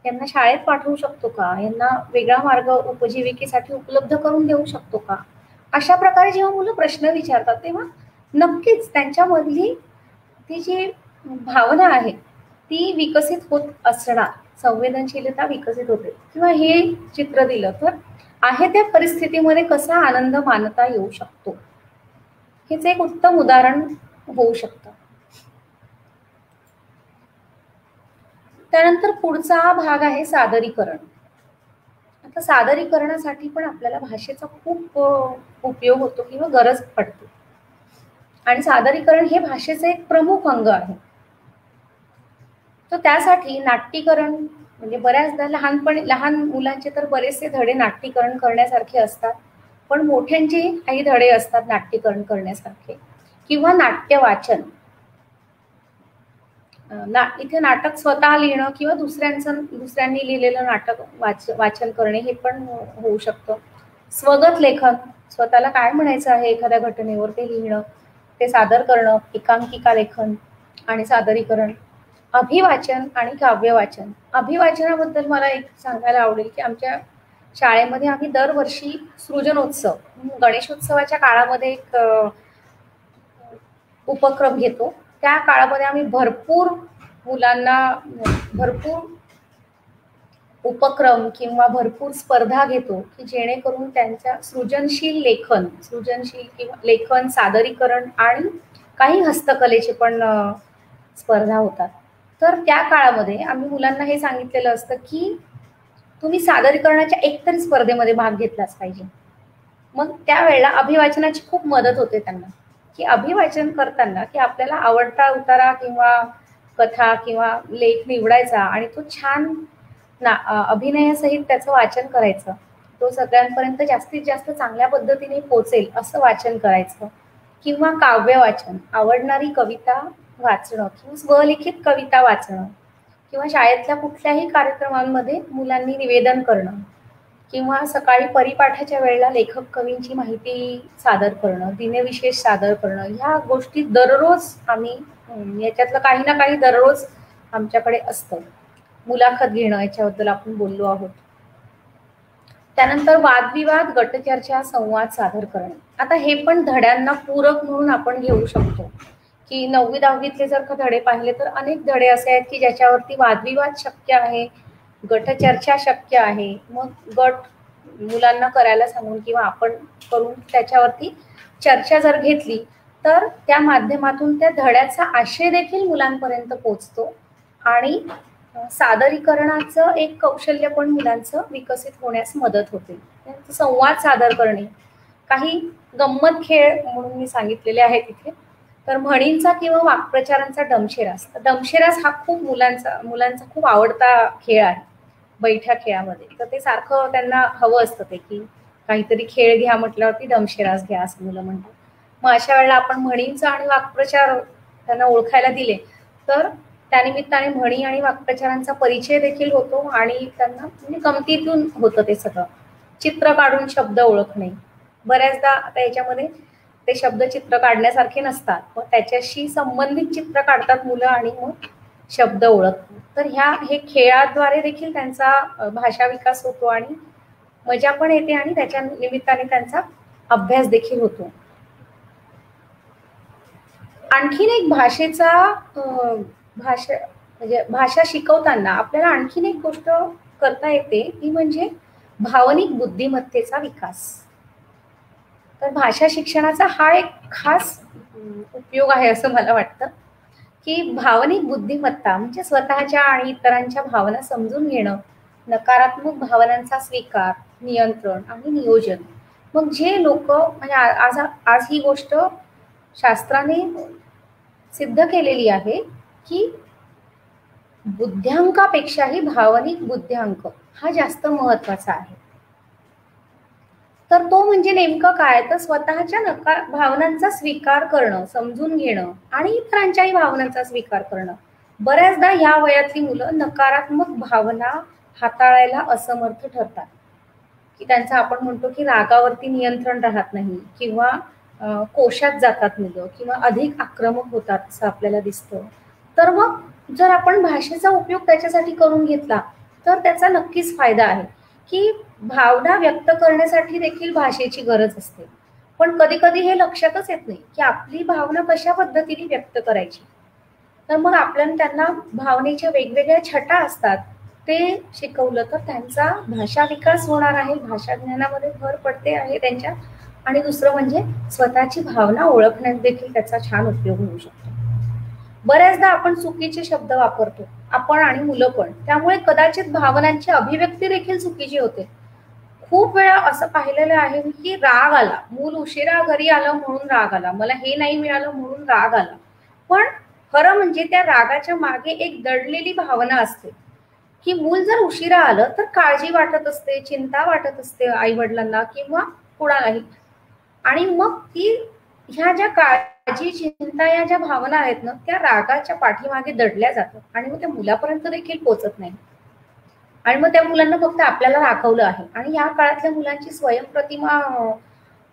यांना शाळेत पाठवू शकतो का, यांना वेगळा मार्ग उपजीविकेसाठी उपलब्ध करून देऊ शकतो का. अशा प्रकारे जेव्हा मुलं प्रश्न विचारतात तेव्हा नक्कीच त्यांच्यामधली ती जी भावना आहे ती विकसित होत असणार, संवेदनशीलता विकसित होते. किंवा हे चित्र दिलं तर आहे त्या परिस्थितीमध्ये कसा आनंद मानता येऊ शकतो, हेच एक उत्तम उदाहरण होऊ शकतं. त्यानंतर पुढचा भाग आहे सादरीकरण. आता सादरीकरणासाठी पण आपल्याला भाषेचा खूप उपयोग होतो किंवा गरज पडते, आणि सादरीकरण हे भाषेचे एक प्रमुख अंग आहे. तर त्यासाठी नाट्यीकरण म्हणजे बऱ्याचदा लहान मुलांचे तर बरेचसे धडे नाट्यीकरण करण्यासारखे असतात, पण मोठ्यांचे काही धडे असतात नाट्यीकरण करण्यासारखे. किंवा नाट्य वाचन, इथे नाटक स्वतः लिहिणं किंवा दुसऱ्यांनी लिहिलेलं नाटक वाचन करणे हे पण होऊ शकतं. स्वगत लेखन, स्वतःला काय म्हणायचं आहे एखाद्या घटनेवर ते लिहिणं, ते सादर करणं, एकांकिका लेखन आणि सादरीकरण. अभिवाचन आणि काव्यवाचन. अभिवाचनाबद्दल मला एक सांगायला आवडेल की आमच्या शाळेमध्ये आम्ही दरवर्षी सृजनोत्सव, गणेशोत्सवाच्या काळामध्ये एक उपक्रम घेतो. त्या काळामध्ये आम्ही भरपूर मुलांना भरपूर उपक्रम किंवा भरपूर स्पर्धा घेतो की जेणेकरून त्यांच्या सृजनशील किंवा लेखन, सादरीकरण आणि काही हस्तकलेचे पण स्पर्धा होतात. तर त्या काळामध्ये आम्ही मुलांना हे सांगितलेलं असतं की तुम्ही सादरीकरणाच्या एकतरी स्पर्धेमध्ये भाग घेतलाच पाहिजे. मग त्यावेळेला अभिवाचनाची खूप मदत होते त्यांना, की अभिवाचन करताना की आपल्याला आवडता उतारा किंवा कथा किंवा लेख निवडायचा आणि तो छान अभिनयासहित त्याचं वाचन करायचं. तो सगळ्यांपर्यंत जास्तीत जास्त चांगल्या पद्धतीने पोचेल असं वाचन करायचं. किंवा काव्य वाचन, आवडणारी कविता वाचणं किंवा स्वलिखित कविता वाचणं, किंवा शाळेतल्या कुठल्याही कार्यक्रमांमध्ये मुलांनी निवेदन करणं, किंवा सकाळी परिपाठाच्या वेळेला लेखक कवींची माहिती सादर करणं, दिनविशेष सादर करणं. ह्या गोष्टी दररोज आम्ही याच्यातलं काही ना काही दररोज आमच्याकडे असतं. मुलाखत घेणं, याच्याबद्दल आपण बोललो आहोत. त्यानंतर वादविवाद, गटचर्चा, संवाद सादर करणे. आता हे पण धड्यांना पूरक म्हणून आपण घेऊ शकतो की 9वी-10वीतले जर का धडे पाहिले तर अनेक धडे असे आहेत की ज्याच्यावरती वादविवाद शक्य आहे, गटचर्चा शक्य आहे. मग गट मुलांना करायला सांगून किंवा आपण करून त्याच्यावरती चर्चा जर घेतली तर त्या माध्यमातून त्या धड्याचा आशय देखील मुलांपर्यंत पोचतो आणि सादरीकरणाचं एक कौशल्य पण मुलांचं विकसित होण्यास मदत होते. संवाद सादर करणे, काही गंमत खेळ म्हणून मी सांगितलेले आहेत इथे. तर म्हणींचा किंवा वाक्प्रचारांचा डमशेरास. डमशेरास हा खूप मुलांचा खूप आवडता खेळ आहे बैठ्या खेळामध्ये. तर ते सारखं त्यांना हवं असतं ते की काहीतरी खेळ घ्या म्हटल्यावरती डमशेरास घ्या असं मुलं म्हणतात. मग अशा वेळेला आपण म्हणींचा आणि वाक्प्रचार त्यांना ओळखायला दिले तर त्यानिमित्ताने म्हणी आणि वाक्प्रचारांचा परिचय देखील होतो आणि त्यांना म्हणजे गमतीतून होतं ते सगळं. चित्र काढून शब्द ओळखणे, बऱ्याचदा आता याच्यामध्ये ते शब्द चित्र काढण्यासारखे नसतात, मग त्याच्याशी संबंधित चित्र काढतात मुलं आणि मग शब्द ओळखतात. तर हे खेळाद्वारे देखील त्यांचा भाषा विकास होतो आणि मजा पण येते आणि त्याच्या निमित्ताने त्यांचा अभ्यास देखील होतो. आणखीन एक भाषा शिकवताना आपल्याला आणखीन एक गोष्ट करता येते ती म्हणजे भावनिक बुद्धिमत्तेचा विकास. तर भाषा शिक्षणाचा हा एक खास उपयोग आहे असं मला वाटतं की भावनिक बुद्धिमत्ता म्हणजे स्वतःच्या आणि इतरांच्या भावना समजून घेणं, नकारात्मक भावनांचा स्वीकार, नियंत्रण आणि नियोजन. मग जे लोक म्हणजे आज ही गोष्ट शास्त्राने सिद्ध केलेली आहे की बुद्ध्यांकापेक्षाही भावनिक बुद्ध्यांक हा जास्त महत्वाचा आहे. तर तो म्हणजे नेमकं काय, तर स्वतःच्या भावनांचा स्वीकार करणं, समजून घेणं आणि इतरांच्याही भावनांचा स्वीकार करणं. बऱ्याचदा या वयातली मुलं नकारात्मक भावना हाताळायला असमर्थ ठरतात की त्यांचं आपण म्हणतो की रागावरती नियंत्रण राहत नाही किंवा कोशात जातात मुलं किंवा अधिक आक्रमक होतात असं आपल्याला दिसतं. तर मग जर आपण भाषेचा उपयोग त्याच्यासाठी करून घेतला तर त्याचा नक्कीच फायदा आहे की भावना व्यक्त करण्यासाठी देखील भाषेची गरज असते. पण कधी कधी हे लक्षातच येत नाही की आपली भावना कशा पद्धतीने व्यक्त करायची. तर मग आपल्याला त्यांना भावनेच्या वेगवेगळ्या छटा असतात ते शिकवलं तर त्यांचा भाषा विकास होणार आहे, भाषा ज्ञानामध्ये भर पडते आहे त्यांच्या. आणि दुसरं म्हणजे स्वतःची भावना ओळखण्यात देखील त्याचा छान उपयोग होऊ शकतो. बऱ्याचदा आपण चुकीचे शब्द वापरतो, आपण आणि मुलं पण, त्यामुळे कदाचित भावनांची अभिव्यक्ती देखील चुकीची होते. खूप वेळा असं पाहिलेलं आहे की राग आला, मूल उशिरा घरी आलं म्हणून राग आला, मला हे नाही मिळालं म्हणून राग आला. पण खरं म्हणजे त्या रागाच्या मागे एक दडलेली भावना असते की मूल जर उशिरा आलं तर काळजी वाटत असते, चिंता वाटत असते आई वडिलांना किंवा कुणालाही. आणि मग ती ह्या ज्या काळजी, चिंता या ज्या भावना आहेत ना त्या रागाच्या पाठीमागे दडल्या जातात आणि मग त्या मुलापर्यंत देखील पोहोचत नाही. आणि मग त्या मुलांना फक्त आपल्याला राखवलं आहे. आणि या काळातल्या मुलांची स्वयंप्रतिमा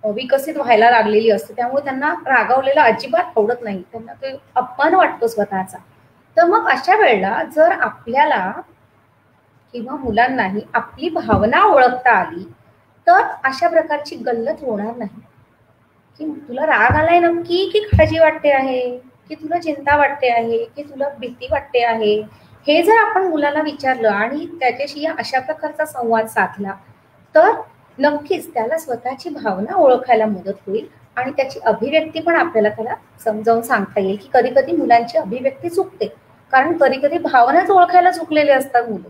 विकसित व्हायला लागलेली असते, त्यामुळे त्यांना रागावलेलं अजिबात आवडत नाही, त्यांना ते अपमान वाटतो स्वतःचा. तर मग अशा वेळेला जर आपल्याला किंवा मुलांनाही आपली भावना ओळखता आली तर अशा प्रकारची गल्लत होणार नाही की तुला राग आलाय नक्की, की काळजी वाटते आहे, की तुला चिंता वाटते आहे, की तुला भीती वाटते आहे. हे जर आपण मुलाला विचारलं आणि त्याच्याशी अशा प्रकारचा संवाद साधला तर नक्कीच त्याला स्वतःची भावना ओळखायला मदत होईल आणि त्याची अभिव्यक्ती पण आपल्याला त्याला समजावून सांगता येईल की कधी कधी मुलांची अभिव्यक्ती चुकते, कारण कधी कधी भावनाच ओळखायला चुकलेले असतात मुलं.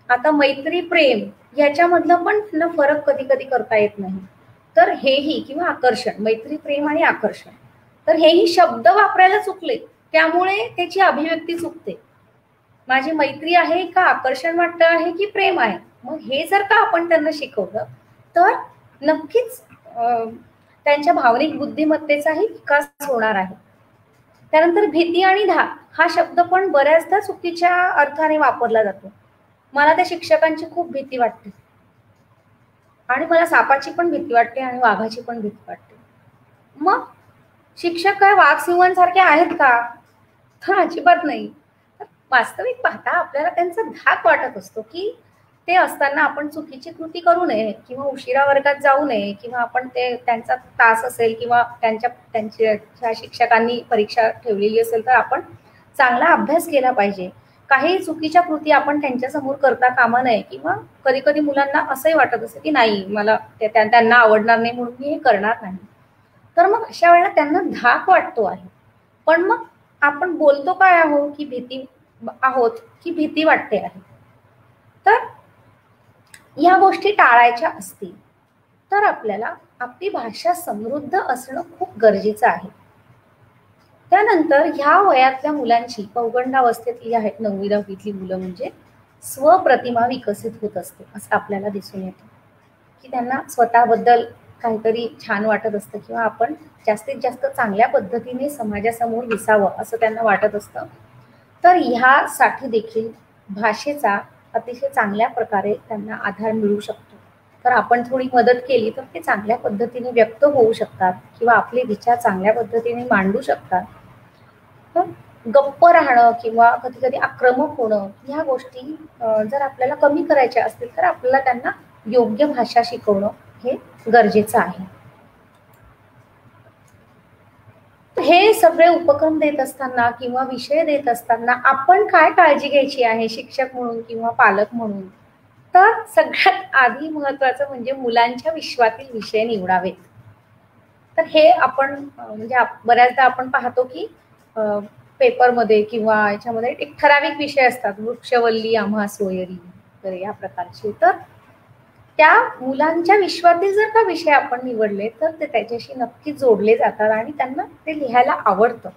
आता मैत्री, प्रेम याच्यामधलं पण त्यांना फरक कधी कधी करता येत नाही. तर हेही किंवा आकर्षण, मैत्री, प्रेम आणि आकर्षण, तर हेही शब्द वापरायला चुकले त्यामुळे त्याची अभिव्यक्ती चुकते. माझी मैत्री आहे का आकर्षण वाटतं आहे की प्रेम आहे, मग हे जर का आपण त्यांना शिकवलं तर नक्कीच त्यांच्या भावनिक बुद्धिमत्तेचाही विकास होणार आहे. त्यानंतर भीती आणि धाक हा शब्द पण बऱ्याचदा चुकीच्या अर्थाने वापरला जातो. मला त्या शिक्षकांची खूप भीती वाटते आणि मला सापाची पण भीती वाटते आणि वाघाची पण भीती वाटते. मग शिक्षक काय वाघ सिंहांसारखे आहेत का? तर अजिबात नाही. वास्तविक पाहता आपल्याला त्यांचा धाक वाटत असतो की ते असताना आपण चुकीची कृती करू नये किंवा उशिरा वर्गात जाऊ नये किंवा आपण ते त्यांचा तास असेल किंवा त्यांच्या शिक्षकांनी परीक्षा ठेवलेली असेल तर आपण चांगला अभ्यास केला पाहिजे. काही चुकीच्या कृती आपण त्यांच्यासमोर करता कामा नये किंवा कधी कधी मुलांना असंही वाटत असतं की नाही मला त्यांना आवडणार नाही म्हणून मी हे करणार नाही. तर मग अशा वेळेला त्यांना धाक वाटतो आहे. पण मग आपण बोलतो काय आहोत की भीती वाटते आहे. तर या गोष्टी टाळायच्या असतील तर आपल्याला आपली भाषा समृद्ध असणं खूप गरजेचं आहे. त्यानंतर ह्या वयातल्या मुलांची पौगंडावस्थेतली आहेत 9वी-10वीतली मुलं म्हणजे स्वप्रतिमा विकसित होत असते असं आपल्याला दिसून येतं की त्यांना स्वतःबद्दल काहीतरी छान वाटत असतं किंवा आपण जास्तीत जास्त चांगल्या पद्धतीने समाजासमोर दिसावं असं त्यांना वाटत असतं. तर ह्यासाठी देखील भाषेचा अतिशय चांगल्या प्रकारे त्यांना आधार मिळू शकतो. तर आपण थोडी मदत केली तर ते चांगल्या पद्धतीने व्यक्त होऊ शकतात किंवा आपले विचार चांगल्या पद्धतीने मांडू शकतात. तर गप्प राहणं किंवा कधी कधी आक्रमक होणं ह्या गोष्टी जर आपल्याला कमी करायच्या असतील तर आपल्याला त्यांना योग्य भाषा शिकवणं हे गरजेचं आहे. हे सगळे उपक्रम देत असताना किंवा विषय देत असताना आपण काय काळजी घ्यायची आहे शिक्षक म्हणून किंवा पालक म्हणून, तर सगळ्यात आधी महत्वाचं म्हणजे मुलांच्या विश्वातील विषय निवडावेत. तर हे आपण म्हणजे बऱ्याचदा आपण पाहतो की पेपरमध्ये किंवा याच्यामध्ये एक ठराविक विषय असतात, वृक्षवल्ली आम्हा सोयरी तर या प्रकारचे. तर त्या मुलांच्या विश्वातील जर का विषय आपण निवडले तर ते त्याच्याशी नक्की जोडले जातात आणि त्यांना ते लिहायला आवडतं.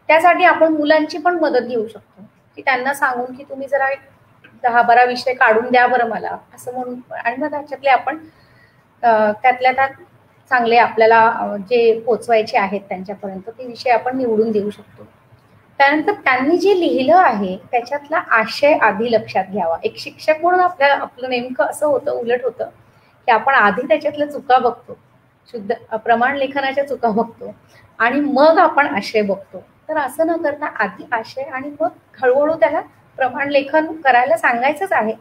त्यासाठी आपण मुलांची पण मदत घेऊ शकतो की त्यांना सांगून की तुम्ही जरा 10-12 विषय काढून द्या बरं मला असं म्हणून, आणि मग त्याच्यातले आपण त्यातल्या त्यात चांगले आपल्याला जे पोचवायचे आहेत त्यांच्यापर्यंत ते विषय आपण निवडून देऊ शकतो. त्यानंतर त्यांनी जे लिहिलं आहे त्याच्यातला आशय आधी लक्षात घ्यावा. एक शिक्षक म्हणून आपलं नेमकं असं होतं, उलट होतं की आपण आधी त्याच्यातल्या चुका बघतो, शुद्ध प्रमाण लेखनाच्या चुका बघतो आणि मग आपण आशय बघतो. तर असं न करता आधी आशय आणि मग हळूहळू त्याला प्रमाण लेखन करायला सांगायचंच आहे,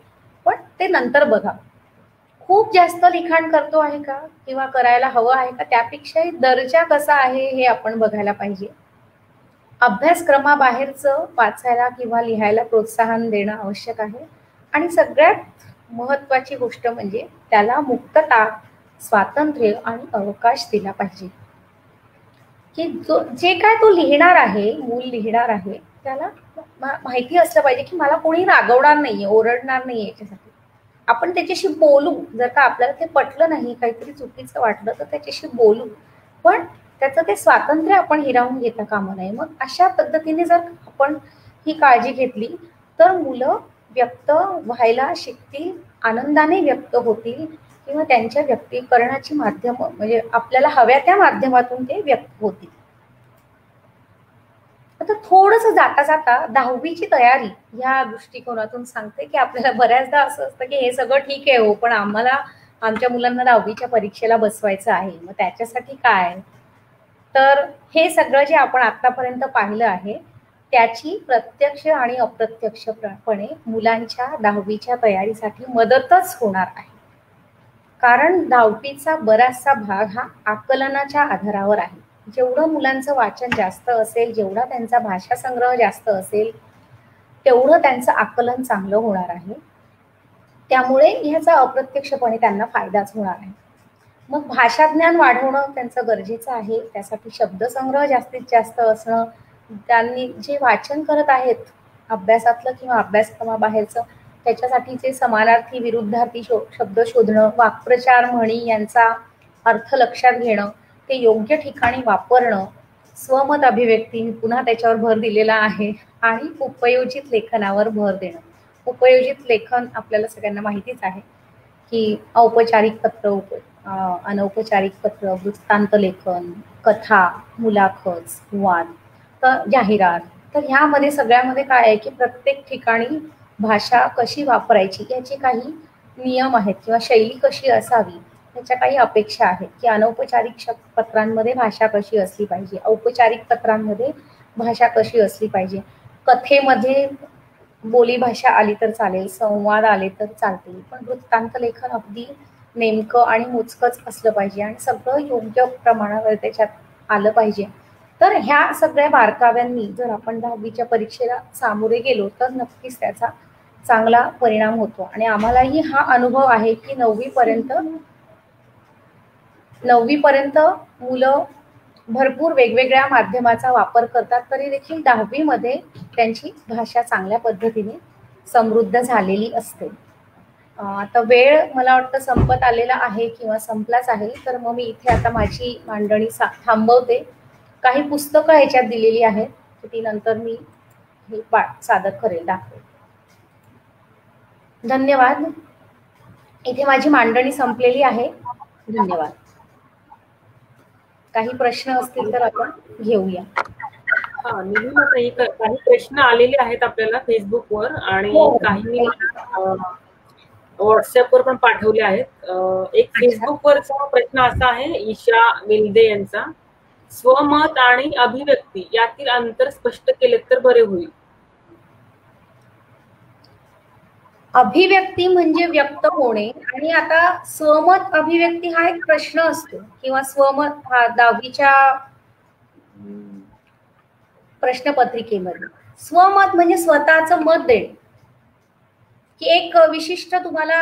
पण ते नंतर बघा. खूप जास्त लिखाण करतो आहे का किंवा करायला हवं आहे का, त्यापेक्षाही दर्जा कसा आहे हे आपण बघायला पाहिजे. अभ्यासक्रमाबाहेरचं वाचायला किंवा लिहायला प्रोत्साहन देणं आवश्यक आहे. आणि सगळ्यात महत्वाची गोष्ट म्हणजे त्याला मुक्तता, स्वातंत्र्य आणि अवकाश दिला पाहिजे. की जे काय तो लिहिणार आहे, मूल लिहिणार आहे, त्याला माहिती असलं पाहिजे की मला कोणी रागवणार नाहीये, ओरडणार नाहीये याच्यासाठी. आपण त्याच्याशी बोलू, जर का आपल्याला ते पटलं नाही, काहीतरी चुकीचं वाटलं तर त्याच्याशी बोलू, पण त्याचं ते स्वातंत्र्य आपण हिरावून घेता कामा नये. मग अशा पद्धतीने जर आपण ही काळजी घेतली तर मुलं व्यक्त व्हायला शिकतील, आनंदाने व्यक्त होतील किंवा त्यांच्या व्यक्तीकरणाची माध्यम म्हणजे आपल्याला हव्या त्या माध्यमातून ते व्यक्त होतील. आता थोडस जाता जाता 10वीची तयारी या दृष्टिकोनातून सांगते की आपल्याला बऱ्याचदा असं असतं की हे सगळं ठीक आहे हो, पण आम्हाला आमच्या मुलांना 10वीच्या परीक्षेला बसवायचं आहे, मग त्याच्यासाठी काय. तर हे सगळं जे आपण आतापर्यंत पाहिलं आहे त्याची प्रत्यक्ष आणि अप्रत्यक्षपणे मुलांच्या 10वीच्या तयारीसाठी मदतच होणार आहे. कारण 10वीचा बराचसा भाग हा आकलनाच्या आधारावर आहे. जेवढं मुलांचं वाचन जास्त असेल, जेवढा त्यांचा भाषा संग्रह जास्त असेल, तेवढं त्यांचं आकलन चांगलं होणार आहे. त्यामुळे ह्याचा अप्रत्यक्षपणे त्यांना फायदाच होणार आहे. मग भाषा ज्ञान वाढवणं त्यांचं गरजेचं आहे. त्यासाठी शब्दसंग्रह जास्तीत जास्त असणं, त्यांनी जे वाचन करत आहेत अभ्यासातलं किंवा अभ्यासक्रमाबाहेरचं, त्याच्यासाठीचे समानार्थी विरुद्धार्थी शब्द शोधणं, वाक्प्रचार म्हणी यांचा अर्थ लक्षात घेणं, ते योग्य ठिकाणी वापरणं, स्वमत अभिव्यक्ती पुन्हा त्याच्यावर भर दिलेला आहे, आणि उपयोजित लेखनावर भर देणं. उपयोजित लेखन आपल्याला सगळ्यांना माहितीच आहे की औपचारिक पत्र, अनौपचारिक पत्र, वृत्तांत लेखन, कथा, मुलाखत, वाद, तर जाहिरात. तर ह्यामध्ये सगळ्यामध्ये काय आहे की प्रत्येक ठिकाणी भाषा कशी वापरायची याचे काही नियम आहेत किंवा शैली कशी असावी याच्या काही अपेक्षा आहेत. की अनौपचारिक पत्रांमध्ये भाषा कशी असली पाहिजे, औपचारिक पत्रांमध्ये भाषा कशी असली पाहिजे, कथेमध्ये बोलीभाषा आली तर चालेल, संवाद आले तर चालतील, पण वृत्तांत लेखन अगदी नेमकं आणि मोजकंच असलं पाहिजे आणि सगळं योग्य प्रमाणावर त्याच्यात आलं पाहिजे. तर ह्या सगळ्या बारकाव्यांनी जर आपण 10वीच्या परीक्षेला सामोरे गेलो तर नक्कीच त्याचा चांगला परिणाम होतो. आणि आम्हालाही हा अनुभव आहे की 9वी पर्यंत मुलं भरपूर वेगवेगळ्या माध्यमाचा वापर करतात, तरी देखील 10वीमध्ये त्यांची भाषा चांगल्या पद्धतीने समृद्ध झालेली असते. आता वेळ मला वाटतं संपत आलेला आहे किंवा संपलाच आहे, तर मग मी इथे आता माझी मांडणी थांबवते. काही पुस्तकं ह्याच्यात दिलेली आहेत, ती नंतर मी हे सादर करेल, दाखवेल. धन्यवाद. इथे माझी मांडणी संपलेली आहे. धन्यवाद. काही प्रश्न असतील तर आपण घेऊया. काही प्रश्न आलेले आहेत आपल्याला फेसबुकवर आणि काही व्हॉट्सअपवर पण पाठवले आहेत. एक फेसबुकवरचा प्रश्न असा आहे ईशा विलदे यांचा, स्वमत आणि अभिव्यक्ती यातील अंतर स्पष्ट केले तर बरे होईल. अभिव्यक्ती म्हणजे व्यक्त होणे, आणि आता स्वमत अभिव्यक्ती हा एक प्रश्न असतो किंवा स्वमत हा 10वीच्या प्रश्नपत्रिकेमध्ये स्वमत म्हणजे स्वतःचं मत देणे. की एक विशिष्ट तुम्हाला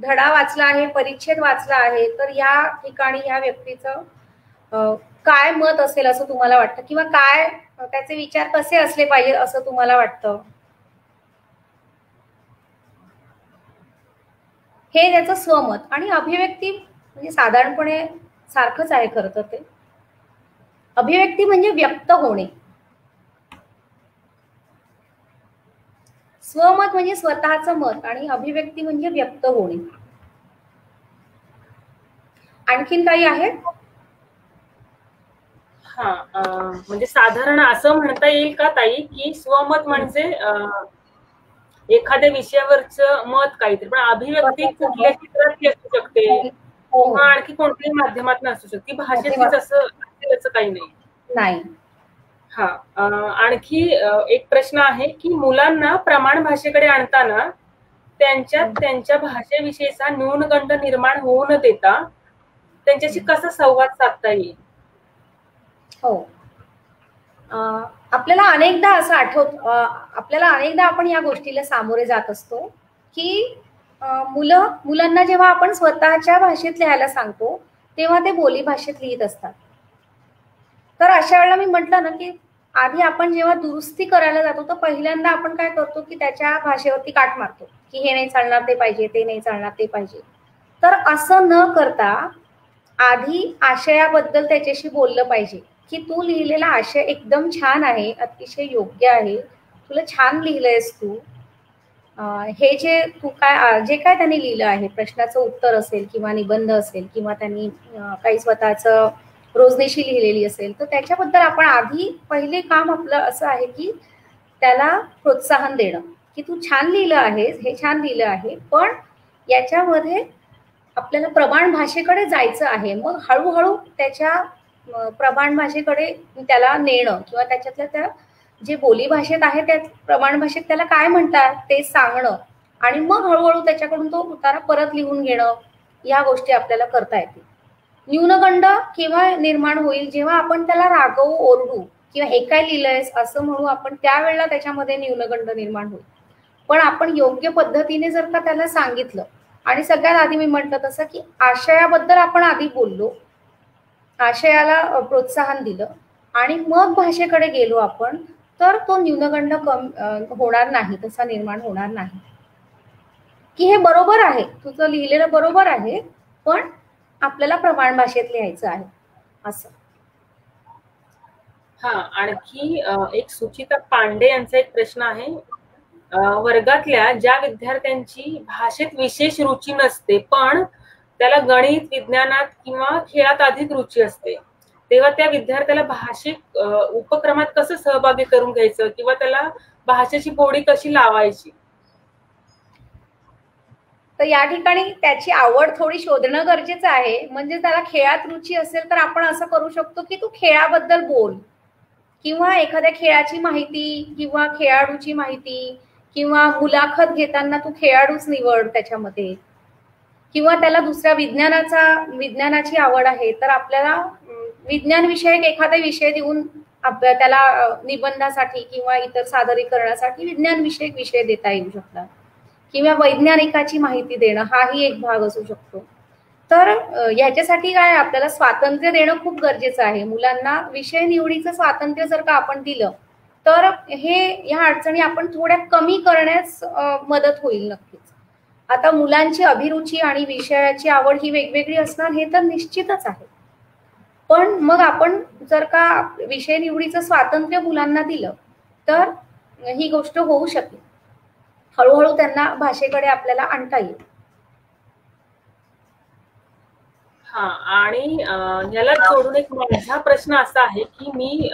धडा वाचला आहे, परिच्छेद वाचला आहे, तर या ठिकाणी या व्यक्तीचं काय मत असेल असं तुम्हाला वाटतं किंवा काय त्याचे विचार कसे असले पाहिजे असं तुम्हाला वाटतं, हे त्याचं स्वमत. आणि अभिव्यक्ती म्हणजे साधारणपणे सारखंच आहे खरं तर. ते अभिव्यक्ती म्हणजे व्यक्त होणे, स्वमत म्हणजे स्वतःचं मत आणि अभिव्यक्ती म्हणजे व्यक्त होणे. आणखीन काही आहे? म्हणजे साधारण असं म्हणता येईल का ताई की स्वमत म्हणजे एखाद्या विषयावरचं मत काहीतरी, पण अभिव्यक्ती कुठल्या चित्रातली असू शकते किंवा आणखी कोणत्याही माध्यमातून असू शकते, भाषेतलीच असं काही नाही. आणखी एक प्रश्न आहे की मुलांना प्रमाण भाषेकडे आणताना त्यांच्यात त्यांच्या भाषेविषयीचा न्यूनगंड निर्माण होऊ न देता त्यांच्याशी कसा संवाद साधता येईल? हो, आपल्याला अनेकदा असं आपल्याला अनेकदा आपण या गोष्टीला सामोरे जात असतो की मुलांना जेव्हा आपण स्वतःच्या भाषेत लिहायला सांगतो तेव्हा ते बोली भाषेत लिहित असतात. तर अशा वेळेला मी म्हटलं ना की आधी आपण जेव्हा दुरुस्ती करायला जातो तर पहिल्यांदा आपण काय करतो की त्याच्या भाषेवरती काट मारतो की हे नाही चालणार ते पाहिजे, ते नाही चालणार ते पाहिजे. तर असं न करता आधी आशयाबद्दल त्याच्याशी बोललं पाहिजे की तू लिहिलेला आशय एकदम छान आहे, अतिशय योग्य आहे, तुला छान लिहिलंयस तू. हे जे तू जे काय त्यांनी लिहिलं आहे, प्रश्नाचं उत्तर असेल किंवा निबंध असेल किंवा त्यांनी काही स्वतःचं रोजनिशी लिहिलेली असेल तर त्याच्याबद्दल आपण आधी पहिले काम आपलं असं आहे की त्याला प्रोत्साहन देणं की तू छान लिहिलं आहेस, हे छान लिहिलं आहे, पण याच्यामध्ये आपल्याला प्रमाण भाषेकडे जायचं आहे. मग हळूहळू त्याच्या प्रमाण भाषेकडे त्याला नेणं किंवा त्याच्यातल्या त्या जे बोली भाषेत आहे त्या प्रमाण भाषेत त्याला काय म्हणतात ते सांगणं आणि मग हळूहळू त्याच्याकडून तो उतारा परत लिहून घेणं, या गोष्टी आपल्याला करता येतील. न्यूनगंड केव्हा निर्माण होईल? जेव्हा आपण त्याला रागवू, ओरडू किंवा हे काय लिहिलंयस असं म्हणू आपण, त्यावेळेला त्याच्यामध्ये न्यूनगंड निर्माण होईल. पण आपण योग्य पद्धतीने जर का त्याला सांगितलं आणि सगळ्यात आधी मी म्हटलं तसं की आशयाबद्दल आपण आधी बोललो, आशयाला प्रोत्साहन दिलं आणि मग भाषेकडे गेलो आपण, तर तो न्यूनगंड होणार नाही, तसा निर्माण होणार नाही. की हे बरोबर आहे, तुझं लिहिलेलं बरोबर आहे, पण आपल्याला प्रमाण भाषेत लिहायचं आहे असं. हा, आणखी एक सुचिता पांडे यांचा एक प्रश्न आहे. वर्गातल्या ज्या विद्यार्थ्यांची भाषेत विशेष रुची नसते पण त्याला गणित, विज्ञानात किंवा खेळात अधिक रुची असते, तेव्हा त्या विद्यार्थ्याला भाषिक उपक्रमात कसं सहभागी करून घ्यायचं किंवा त्याला भाषेची गोडी कशी लावायची? तर या ठिकाणी त्याची आवड थोडी शोधणं गरजेचं आहे. म्हणजे त्याला खेळात रुची असेल तर आपण असं करू शकतो की तू खेळाबद्दल बोल किंवा एखाद्या खेळाची माहिती किंवा खेळाडूची माहिती किंवा मुलाखत घेताना तू खेळाडूच निवड त्याच्यामध्ये. किंवा त्याला दुसऱ्या विज्ञानाची आवड आहे तर आपल्याला विज्ञान विषयक एखादा विषय देऊन त्याला निबंधासाठी किंवा इतर सादरीकरणासाठी विज्ञान विषयक विषय देता येऊ शकतात किंवा वैज्ञानिकाची माहिती देणं हाही एक भाग असू शकतो. तर ह्याच्यासाठी काय आपल्याला स्वातंत्र्य देणं खूप गरजेचं आहे. मुलांना विषय निवडीचं स्वातंत्र्य जर का आपण दिलं तर ह्या अडचणी आपण थोड्या कमी करण्यास मदत होईल नक्कीच. आता मुलांची अभिरुची आणि विषयाची आवड ही वेगवेगळी असणार हे तर निश्चितच आहे, पण मग आपण जर का विषय निवडीचं स्वातंत्र्य मुलांना दिलं तर ही गोष्ट होऊ शकेल. हळूहळू त्यांना भाषेकडे आपल्याला आणता येईल. हा, आणि याला जोडून एक माझा प्रश्न असा आहे की मी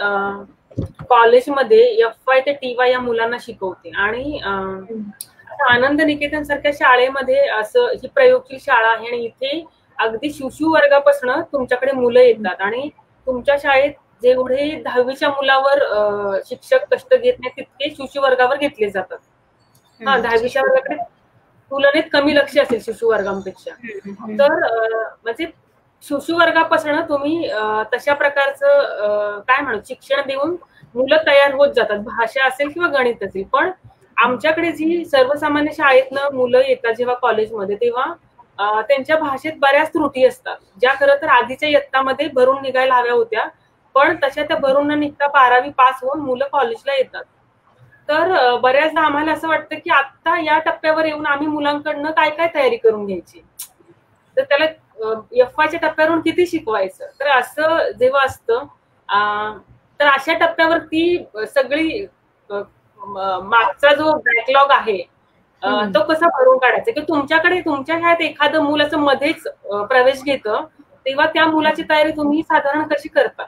कॉलेजमध्ये FY ते TY या मुलांना शिकवते आणि आनंद निकेतन सारख्या शाळेमध्ये असं ही प्रयोगशील शाळा आहे आणि इथे अगदी शिशु वर्गापासून तुमच्याकडे मुलं येतात आणि तुमच्या शाळेत जेवढे 10वीच्या मुलावर शिक्षक कष्ट घेत नाही तितके शिशु वर्गावर घेतले जातात. हा, 10वीच्या वर्गाकडे तुलनेत कमी लक्ष असेल शिशु वर्गांपेक्षा. तर म्हणजे शिशु वर्गापासून तुम्ही तशा प्रकारचं काय म्हणू शिक्षण देऊन मुलं तयार होत जातात, भाषा असेल किंवा गणित असेल. पण आमच्याकडे जी सर्वसामान्य शाळेतनं मुलं येतात जेव्हा कॉलेजमध्ये तेव्हा त्यांच्या भाषेत बऱ्याच त्रुटी असतात ज्या खरं तर आधीच्या इयत्तामध्ये भरून निघायला हव्या होत्या, पण तशा त्या भरून न निघता 12वी पास होऊन मुलं कॉलेजला येतात. तर बऱ्याचदा आम्हाला असं वाटतं की आता या टप्प्यावर येऊन आम्ही मुलांकडनं काय काय तयारी करून घ्यायची, तर त्याला FYच्या टप्प्यावरून किती शिकवायचं. तर असं जेव्हा असतं तर अशा टप्प्यावर ती सगळी मागचा जो बॅकलॉग आहे तो कसा भरून काढायचा की तुमच्याकडे तुमच्या शाळेत एखादं मुल असं मध्येच प्रवेश घेतं तेव्हा त्या मुलाची तयारी तुम्ही साधारण कशी करता?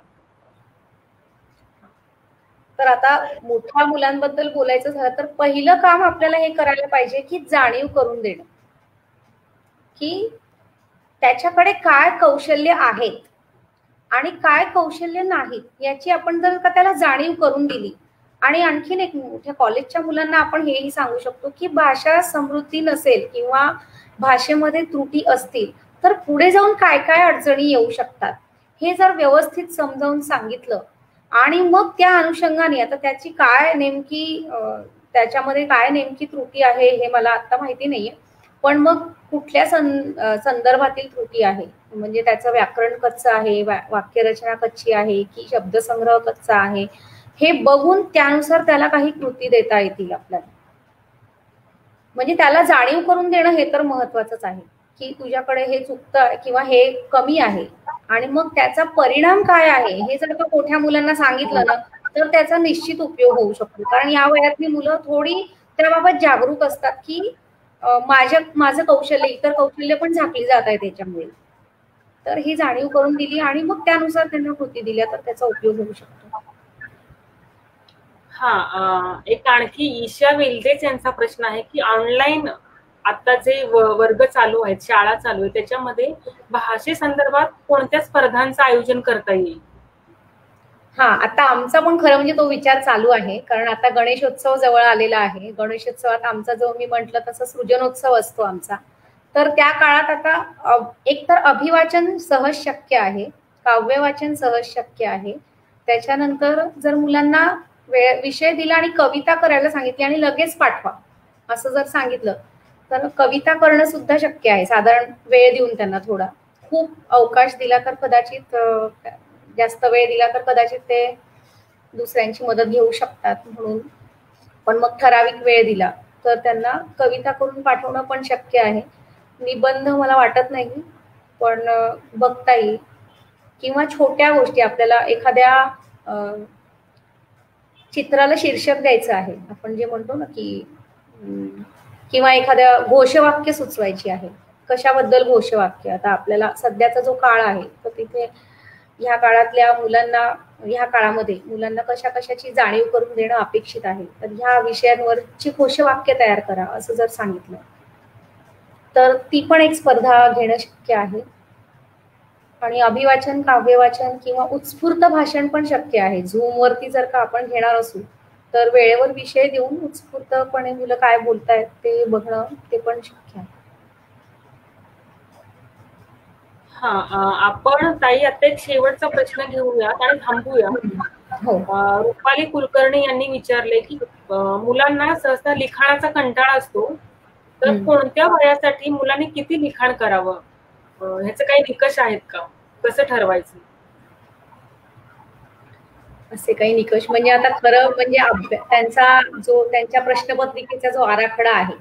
तर आता मोठ्या मुलांबद्दल बोलायचं झालं तर पहिलं काम आपल्याला हे करायला पाहिजे की जाणीव करून देणं की त्याच्याकडे काय कौशल्य आहेत आणि काय कौशल्य नाहीत याची आपण जर का त्याला जाणीव करून दिली आणि आणखीन एक, मोठ्या कॉलेजच्या मुलांना आपण हेही सांगू शकतो की भाषा समृद्धी नसेल किंवा भाषेमध्ये त्रुटी असतील तर पुढे जाऊन काय काय अडचणी येऊ शकतात हे जर व्यवस्थित समजावून सांगितलं आणि मग त्या अनुषंगाने आता त्याची काय नेमकी त्याच्यामध्ये काय नेमकी त्रुटी आहे हे मला आता माहिती नाहीये, पण मग कुठल्या संदर्भातील त्रुटी आहे, म्हणजे त्याचं व्याकरण कच्चं आहे, वाक्यरचना कच्ची आहे की शब्दसंग्रह कच्चा आहे, हे बघून त्यानुसार त्याला काही कृती देता येतील आपल्याला. म्हणजे त्याला जाणीव करून देणं हे तर महत्वाचंच आहे की तुझ्याकडे हे चुकतं किंवा हे कमी आहे, आणि मग त्याचा परिणाम काय आहे हे जर का मोठ्या मुलांना सांगितलं ना तर त्याचा निश्चित उपयोग होऊ शकतो. कारण या वयातली मुलं थोडी त्याबाबत जागरूक असतात की माझं कौशल्य, इतर कौशल्य पण झाकली जात आहे त्याच्यामुळे. तर ही जाणीव करून दिली आणि मग त्यानुसार त्यांना कृती दिल्या तर त्याचा उपयोग होऊ शकतो. हा, एक आणखी ईशा वेल्डेच यांचा प्रश्न आहे की ऑनलाईन आता जे वर्ग चालू आहेत, शाळा चालू आहे, त्याच्यामध्ये भाषेसंदर्भात कोणत्या स्पर्धांचं आयोजन करता येईल? हा, आता आमचा पण खरं म्हणजे तो विचार चालू आहे, कारण आता गणेशोत्सव जवळ आलेला आहे. गणेशोत्सवात आमचा जो मी म्हटलं तसं सृजनोत्सव असतो आमचा, तर त्या काळात आता एकतर अभिवाचन सहज शक्य आहे, काव्यवाचन सहज शक्य आहे, त्याच्यानंतर जर मुलांना विषय दिला आणि कविता करायला सांगितली आणि लगेच पाठवा असं जर सांगितलं तर कविता करणं सुद्धा शक्य आहे, साधारण वेळ देऊन त्यांना थोडा. खूप अवकाश दिला तर कदाचित, जास्त वेळ दिला तर कदाचित ते दुसऱ्यांची मदत घेऊ शकतात म्हणून, पण मग ठराविक वेळ दिला तर त्यांना कविता करून पाठवणं पण शक्य आहे. निबंध मला वाटत नाही पण बघता येईल, किंवा छोट्या गोष्टी आपल्याला एखाद्या चित्राला शीर्षक द्यायचं आहे, आपण जे म्हणतो ना की, किंवा एखाद्या घोषवाक्य सुचवायची आहे, कशाबद्दल घोषवाक्य. आता आपल्याला सध्याचा जो काळ आहे तर तिथे ह्या काळातल्या मुलांना, ह्या काळामध्ये मुलांना कशा कशाची जाणीव करून देणं अपेक्षित आहे, तर ह्या विषयांवरची घोषवाक्य तयार करा असं जर सांगितलं तर ती पण एक स्पर्धा घेणं शक्य आहे. आणि अभिवाचन, काव्यवाचन किंवा उत्स्फूर्त भाषण पण शक्य आहे. झूम वरती जर का आपण घेणार असू तर वेळेवर विषय देऊन उत्स्फूर्तपणे मुलं काय बोलतायत ते बघणं ते पण शक्य आहे. हा, आपण ताई आता एक शेवटचा प्रश्न घेऊयात आणि थांबूया. रुपाली कुलकर्णी यांनी विचारले की मुलांना सहसा लिखाणाचा कंटाळा असतो, तर कोणत्या वयासाठी मुलांनी किती लिखाण करावं, ह्याचे काही निकष आहेत का, कसं ठरवायचं? असे काही निकष म्हणजे आता खरं म्हणजे त्यांचा जो त्यांच्या प्रश्नपत्रिकेचा जो आराखडा आहे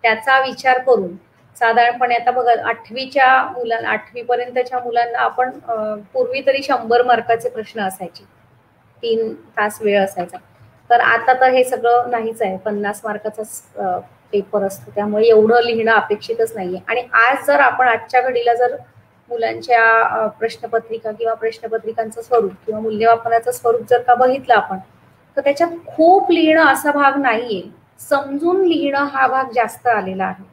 त्याचा विचार करून साधारणपणे, आता बघा 8वीच्या मुलांना, 8वी पर्यंतच्या मुलांना आपण पूर्वी तरी 100 मार्काचे प्रश्न असायचे, 3 तास वेळ असायचा, तर आता तर हे सगळं नाहीच आहे, 50 मार्काचा पेपर असतो, त्यामुळे एवढं लिहिणं अपेक्षितच नाहीये. आणि आज जर आपण आजच्या घडीला जर मुलांच्या प्रश्नपत्रिका किंवा प्रश्नपत्रिकांचं स्वरूप किंवा मूल्यमापनाचं स्वरूप जर का बघितलं आपण तर त्याच्यात खूप लिहिणं असा भाग नाहीये, समजून लिहिणं हा भाग जास्त आलेला आहे.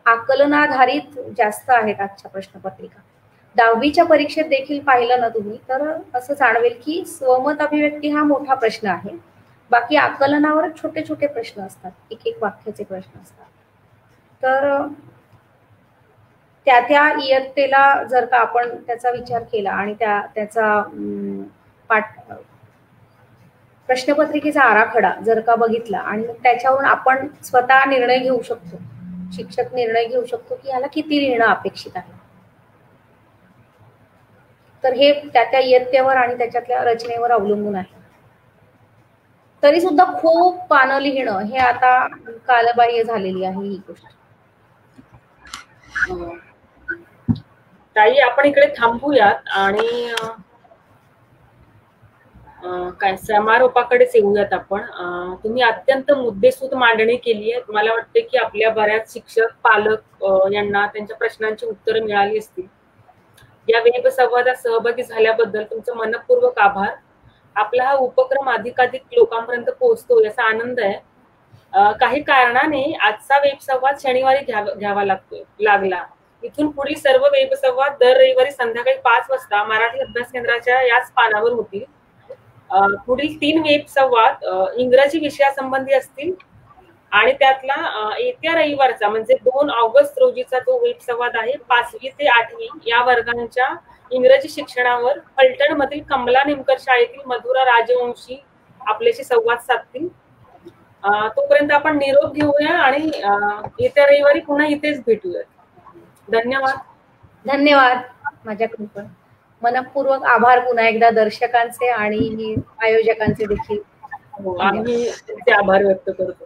आकलनाधारित जास्त आहेत आजच्या प्रश्नपत्रिका. 10वीच्या परीक्षेत देखील पाहिलं ना तुम्ही तर असं जाणवेल की स्वमत अभिव्यक्ती हा मोठा प्रश्न आहे, बाकी आकलनावर छोटे छोटे प्रश्न असतात, एक एक वाक्याचे प्रश्न असतात. तर त्या इयत्तेला जर का आपण त्याचा विचार केला आणि त्याचा प्रश्नपत्रिकेचा आराखडा जर का बघितला आणि त्याच्यावरून आपण स्वतः निर्णय घेऊ शकतो, शिक्षक निर्णय घेऊ शकतो की ह्याला किती लिहिणं अपेक्षित आहे. तर हे त्या इयत्तेवर आणि त्याच्यातल्या रचनेवर अवलंबून आहे. तरी सुद्धा खूप पानं लिहिणं हे आता कालबाह्य झालेली आहे ही गोष्ट. ताई आपण इकडे थांबूयात आणि काय समारोपाकडेच येऊयात आपण. तुम्ही अत्यंत मुद्देसूद मांडणी केली आहे. मला वाटते की आपल्या बऱ्याच शिक्षक, पालक यांना त्यांच्या प्रश्नांची उत्तरं मिळाली असतील. या वेब संवादात सहभागी झाल्याबद्दल तुमचं मनपूर्वक आभार. आपला हा उपक्रम अधिकाधिक लोकांपर्यंत पोहोचतो याचा आनंद आहे. काही कारणाने आजचा वेब संवाद शनिवारी घ्यावा लागला. इथून पुढील सर्व वेब संवाद दर रविवारी संध्याकाळी 5 वाजता मराठी अभ्यास केंद्राच्या याच पानावर होतील. पुढील 3 वेब संवाद इंग्रजी विषयासंबंधी असतील आणि त्यातला येत्या रविवारचा म्हणजे 2 ऑगस्ट रोजीचा तो वेब संवाद आहे 5वी ते 8वी या वर्गांच्या इंग्रजी शिक्षणावर फलटण मधील कमला निमकर शाळेतील मधुरा राजवंशी आपल्याशी संवाद साधतील. तोपर्यंत आपण निरोप घेऊया आणि येत्या रविवारी पुन्हा इथेच भेटूया. धन्यवाद. धन्यवाद. माझ्याकडून पण मनपूर्वक आभार पुन्हा एकदा दर्शकांचे आणि आयोजकांचे देखील. आम्ही आभार व्यक्त करतो.